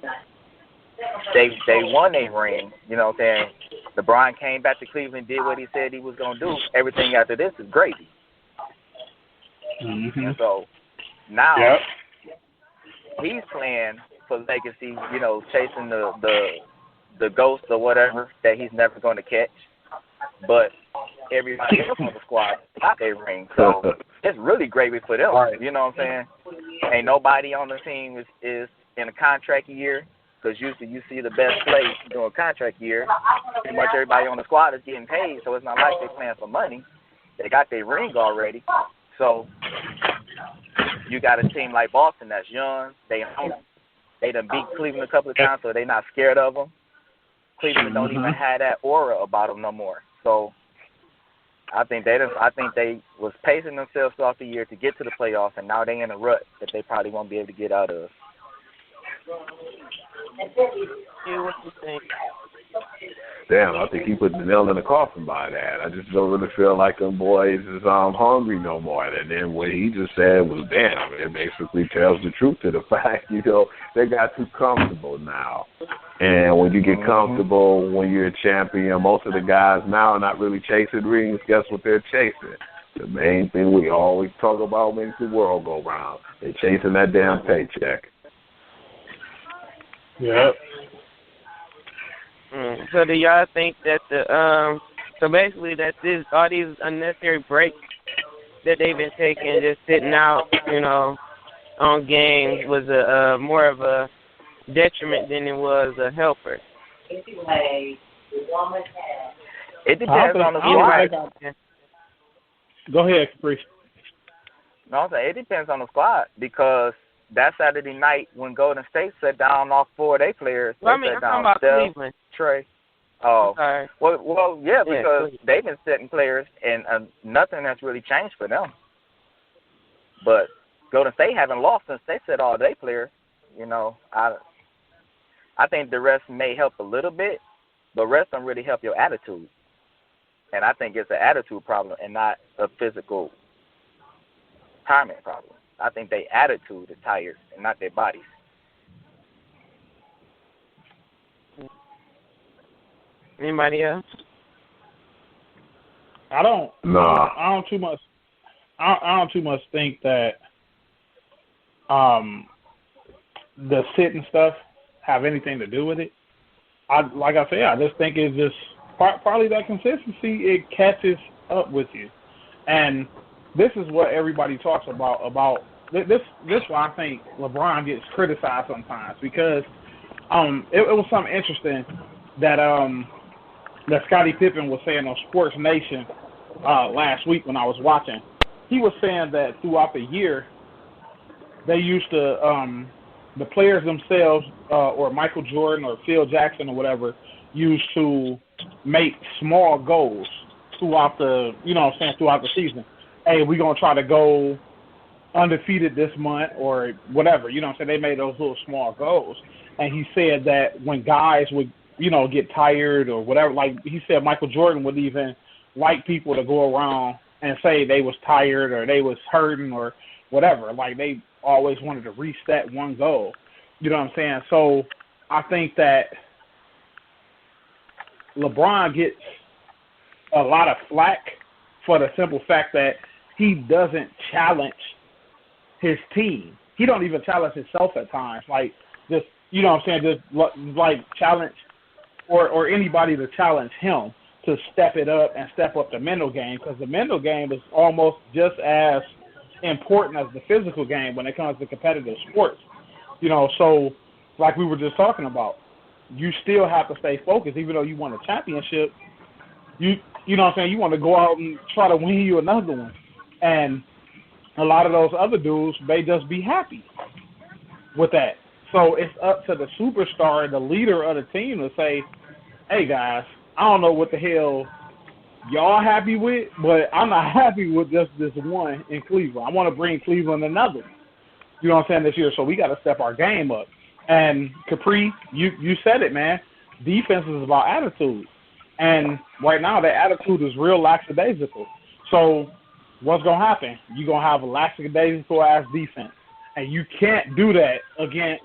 they won a ring, you know what I'm saying? LeBron came back to Cleveland, did what he said he was going to do. Everything after this is gravy. Mm-hmm. And so now he's playing for legacy, you know, chasing the ghost or whatever that he's never going to catch. But everybody else on the squad got their ring. So it's really gravy for them. Right. You know what I'm saying? Ain't nobody on the team is in a contract year. Because usually you see the best play during a contract year. Pretty much everybody on the squad is getting paid, so it's not like they're playing for money. They got their ring already. So you got a team like Boston that's young. They done beat Cleveland a couple of times, so they're not scared of them. Cleveland don't even have that aura about them no more. So I think they was pacing themselves throughout the year to get to the playoffs, and now they're in a rut that they probably won't be able to get out of. What you think? Damn, I think he put the nail in the coffin by that. I just don't really feel like them boys is hungry no more. And then what he just said was, damn, it basically tells the truth to the fact, you know, they got too comfortable now. And when you get comfortable, when you're a champion, most of the guys now are not really chasing rings. Guess what they're chasing? The main thing we always talk about makes the world go round. They're chasing that damn paycheck. Yep. So do y'all think that so basically that all these unnecessary breaks that they've been taking, just sitting out, you know, on games was more of a detriment than it was a helper? It depends on the squad. Go ahead, Capri. No, I'm saying it depends on the squad because that Saturday night when Golden State set down all 4 of their players, well, they I'm set talking down about Steph, Cleveland. Trey. Oh, sorry. Well, yeah, because Cleveland. they've been setting players and nothing has really changed for them. But Golden State haven't lost since they set all their players. You know, I think the rest may help a little bit, but rest don't really help your attitude. And I think it's an attitude problem and not a physical timing problem. I think their attitude is tired and not their bodies. Anybody else? I don't too much think that the sitting stuff have anything to do with it. I just think it's just partly that consistency. It catches up with you, and this is what everybody talks about this. Why I think LeBron gets criticized sometimes because it was something interesting that Scottie Pippen was saying on Sports Nation last week when I was watching. He was saying that throughout the year, they used to, the players themselves, or Michael Jordan or Phil Jackson or whatever, used to make small goals throughout the season. Hey, we're going to try to go undefeated this month or whatever. They made those little small goals. And he said that when guys would, get tired or whatever, like he said Michael Jordan would even like people to go around and say they was tired or they was hurting or whatever. Like they always wanted to reach that one goal. You know what I'm saying? So I think that LeBron gets a lot of flack for the simple fact that he doesn't challenge his team. He don't even challenge himself at times. Like just, just like challenge or anybody to challenge him to step it up and step up the mental game, because the mental game is almost just as important as the physical game when it comes to competitive sports. So like we were just talking about, you still have to stay focused even though you won a championship. You want to go out and try to win you another one. And a lot of those other dudes may just be happy with that. So it's up to the superstar, the leader of the team, to say, hey, guys, I don't know what the hell y'all happy with, but I'm not happy with just this one in Cleveland. I want to bring Cleveland another one. You know what I'm saying, this year. So we got to step our game up. And, Capri, you said it, man. Defense is about attitude. And right now, the attitude is real lackadaisical. So what's going to happen? You're going to have a lackadaisical-ass defense. And you can't do that against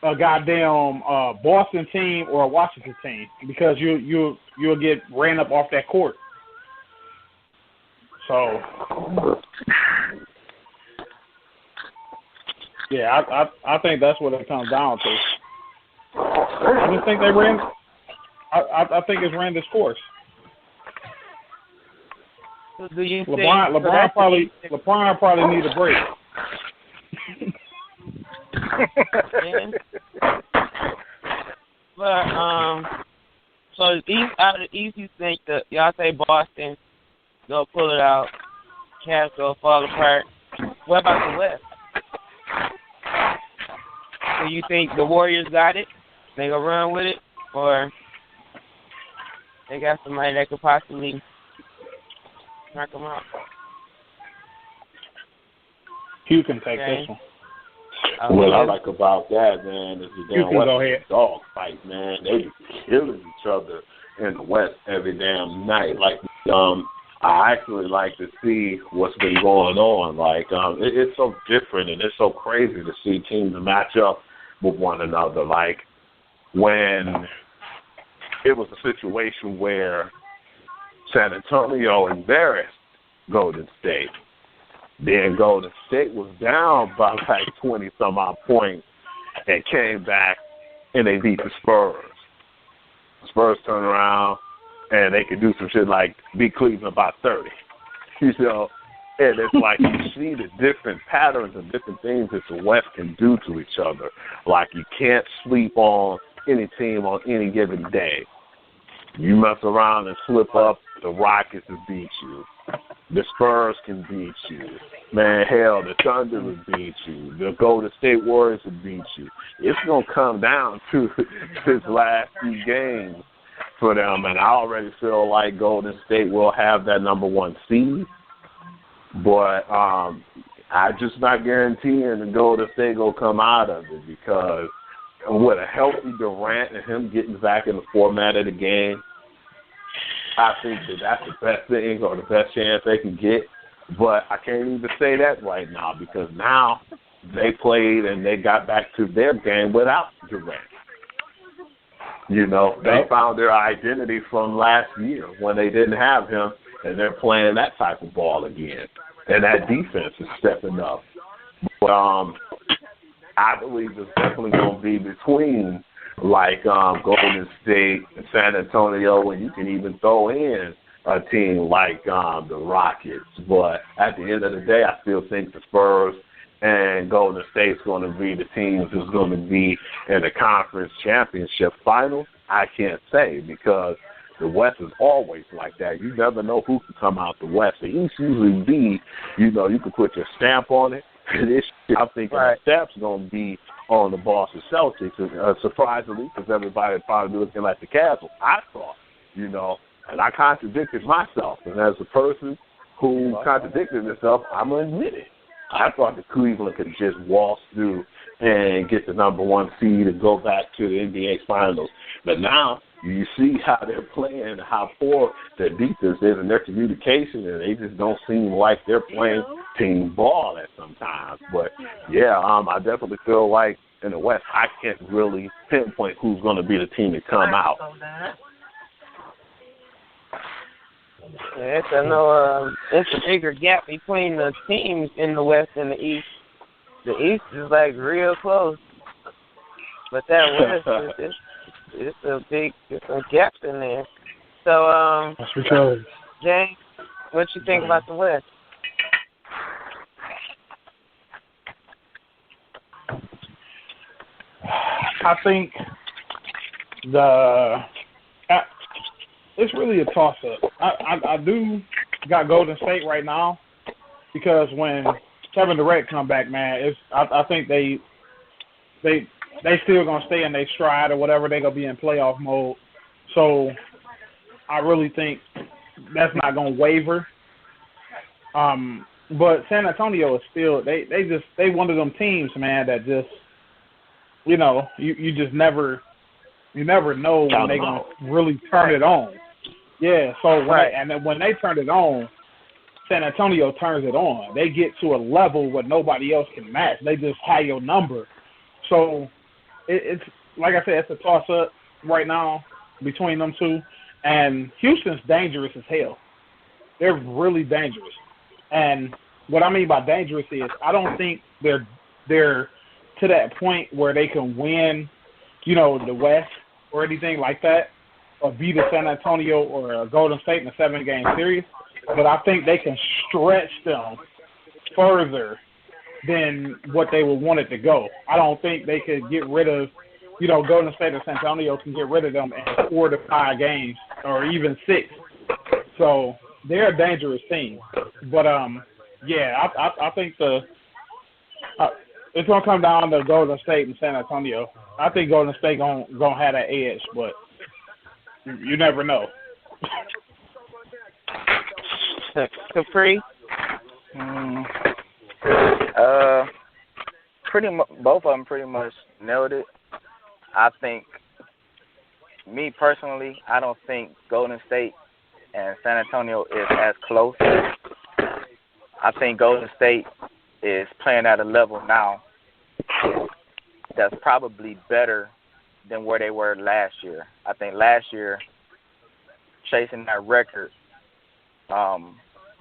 a goddamn Boston team or a Washington team because you'll get ran up off that court. So, yeah, I think that's what it comes down to. I just think they ran. I think it's ran this course. So do you LeBron probably need a break. But so out of the East, you think that y'all say Boston go pull it out, Cavs go fall apart. What about the West? So you think the Warriors got it? They gonna run with it, or they got somebody that could possibly knock them out? Hugh can take this one. What I like about that, man, is the damn West dog fight, man. They be killing each other in the West every damn night. Like, I actually like to see what's been going on. Like, it's so different and it's so crazy to see teams match up with one another. Like, when it was a situation where San Antonio embarrassed Golden State. Then Golden State was down by like 20-some-odd points and came back and they beat the Spurs. The Spurs turned around and they could do some shit like beat Cleveland by 30. And it's like you see the different patterns and different things that the West can do to each other. Like you can't sleep on any team on any given day. You mess around and slip up, the Rockets will beat you. The Spurs can beat you. Man, hell, the Thunder will beat you. The Golden State Warriors will beat you. It's going to come down to this last few games for them, and I already feel like Golden State will have that number 1 seed. But I'm just not guaranteeing the Golden State will come out of it, because with a healthy Durant and him getting back in the format of the game, I think that's the best thing or the best chance they can get. But I can't even say that right now, because now they played and they got back to their game without Durant. You know, they found their identity from last year when they didn't have him, and they're playing that type of ball again. And that defense is stepping up. But I believe it's definitely going to be between Golden State and San Antonio, and you can even throw in a team like the Rockets. But at the end of the day, I still think the Spurs and Golden State's going to be the teams who's going to be in the conference championship finals. I can't say, because the West is always like that. You never know who can come out the West. The East usually be, you can put your stamp on it. This year, I'm thinking the stamp's going to be on the Boston Celtics, surprisingly, because everybody probably looking like the Cavs. I thought, and I contradicted myself. And as a person who contradicted himself, I'm going to admit it. I thought the Cleveland could just waltz through and get the number 1 seed and go back to the NBA Finals. But now you see how they're playing, how poor their defense is and their communication, and they just don't seem like they're playing team ball at sometimes. But, yeah, I definitely feel like in the West, I can't really pinpoint who's going to be the team to come out. It's a bigger gap between the teams in the West and the East. The East is like real close, but that West it's a gap in there. So that's because Jay, what you think about the West? I think it's really a toss-up. I do got Golden State right now, because when Kevin Durant come back, man, I think they still gonna stay in their stride or whatever. They gonna be in playoff mode. So I really think that's not gonna waver. But San Antonio is still they one of them teams, man, that just you just never know when they gonna really turn it on. Yeah, so when they turn it on, San Antonio turns it on. They get to a level where nobody else can match. They just have your number. So it's like I said, it's a toss-up right now between them two. And Houston's dangerous as hell. They're really dangerous. And what I mean by dangerous is I don't think they're to that point where they can win, the West or anything like that, or beat a San Antonio or a Golden State in a 7-game series. But I think they can stretch them further than what they would want it to go. I don't think they could get rid of, Golden State or San Antonio can get rid of them in 4 to 5 games or even 6. So they're a dangerous team. But, I think it's going to come down to Golden State and San Antonio. I think Golden State going to have that edge, but you never know. Capri? Both of them pretty much nailed it. I think, me personally, I don't think Golden State and San Antonio is as close. I think Golden State is playing at a level now that's probably better than where they were last year. I think last year, chasing that record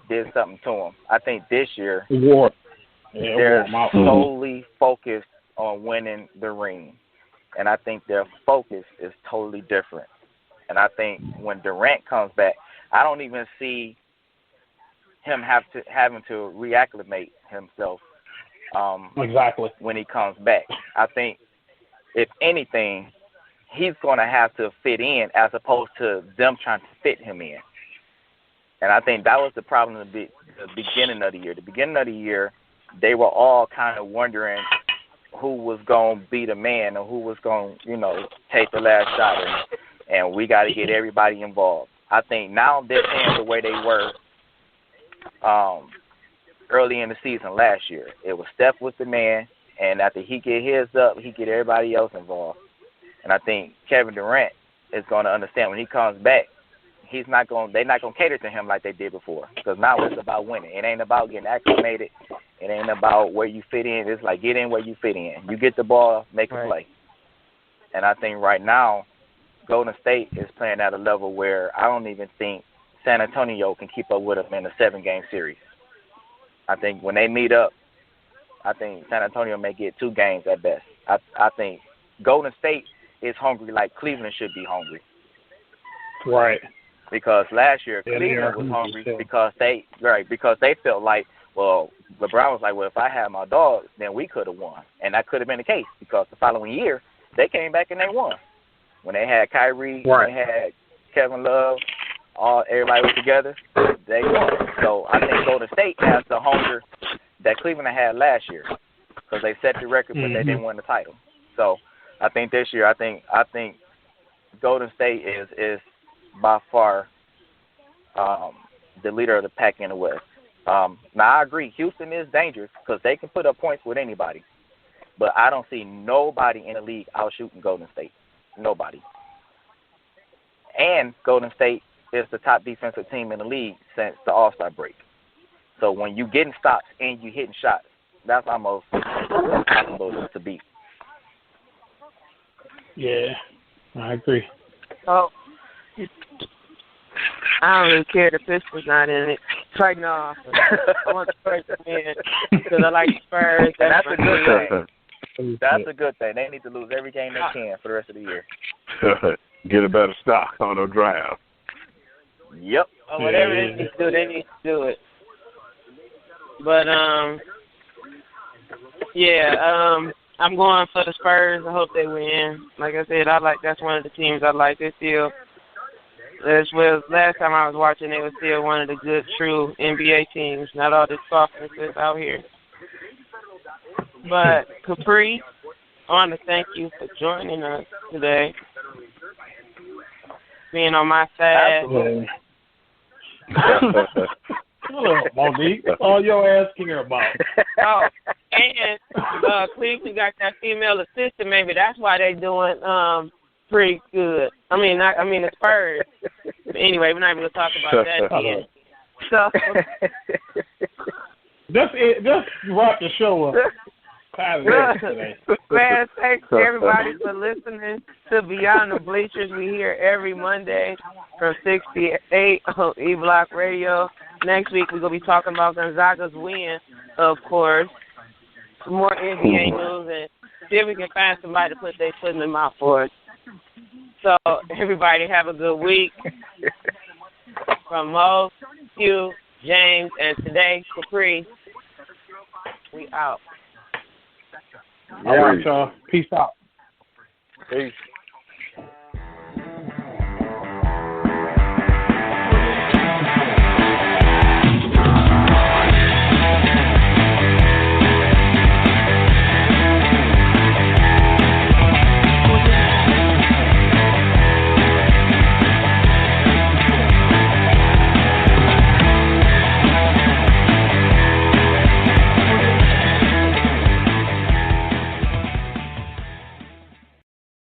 did something to them. I think this year, they're solely focused on winning the ring. And I think their focus is totally different. And I think when Durant comes back, I don't even see him having to reacclimate himself exactly when he comes back. I think, if anything, he's going to have to fit in as opposed to them trying to fit him in. And I think that was the problem at the beginning of the year. The beginning of the year, they were all kind of wondering who was going to be the man or who was going to, take the last shot. And we got to get everybody involved. I think now they're playing the way they were early in the season last year. It was Steph was the man, and after he get his up, he get everybody else involved. And I think Kevin Durant is going to understand when he comes back, they're not going to cater to him like they did before, because now it's about winning. It ain't about getting acclimated. It ain't about where you fit in. It's like get in where you fit in. You get the ball, make a play. And I think right now Golden State is playing at a level where I don't even think San Antonio can keep up with them in a 7-game series. I think when they meet up, I think San Antonio may get 2 games at best. I think Golden State is hungry like Cleveland should be hungry. Right. Because last year Cleveland was hungry because they felt like, well, LeBron was like, well, if I had my dogs, then we could have won. And that could have been the case because the following year they came back and they won. When they had Kyrie, when they had Kevin Love, everybody was together, they won. So I think Golden State has the hunger that Cleveland had last year because they set the record, but they didn't win the title. So I think this year, I think Golden State is by far the leader of the pack in the West. Now, I agree, Houston is dangerous because they can put up points with anybody. But I don't see nobody in the league out-shooting Golden State. Nobody. And Golden State is the top defensive team in the league since the All-Star break. So when you getting stops and you hitting shots, that's almost impossible to beat. Yeah, I agree. Oh, I don't really care. The Pistons not in it. Right now, I want the Spurs to win because I like the Spurs. That's a good thing. That's a good thing. They need to lose every game they can for the rest of the year. Get a better stock on the draft. Yep. Oh, whatever they need to do, they need to do it. But I'm going for the Spurs. I hope they win. Like I said, that's one of the teams I like. They still, as well as last time I was watching, they were still one of the good, true NBA teams. Not all this softness that's out here. But Capri, I want to thank you for joining us today, being on my side. Absolutely. Monique, that's all your ass care about. Oh, and Cleveland got that female assistant. Maybe that's why they doing pretty good. I mean the Spurs. But anyway, we're not even gonna talk about that again. So just wrap the show up. Man, thanks everybody for listening to Beyond the Bleachers. We here every Monday from 6 to 8 on E-Block Radio. Next week we're going to be talking about Gonzaga's win, of course. Some more NBA news and see if we can find somebody to put their foot in the mouth for us. So everybody have a good week. From Mo, Hugh, James, and today, Capri, we out. All right, y'all. Peace out. Peace.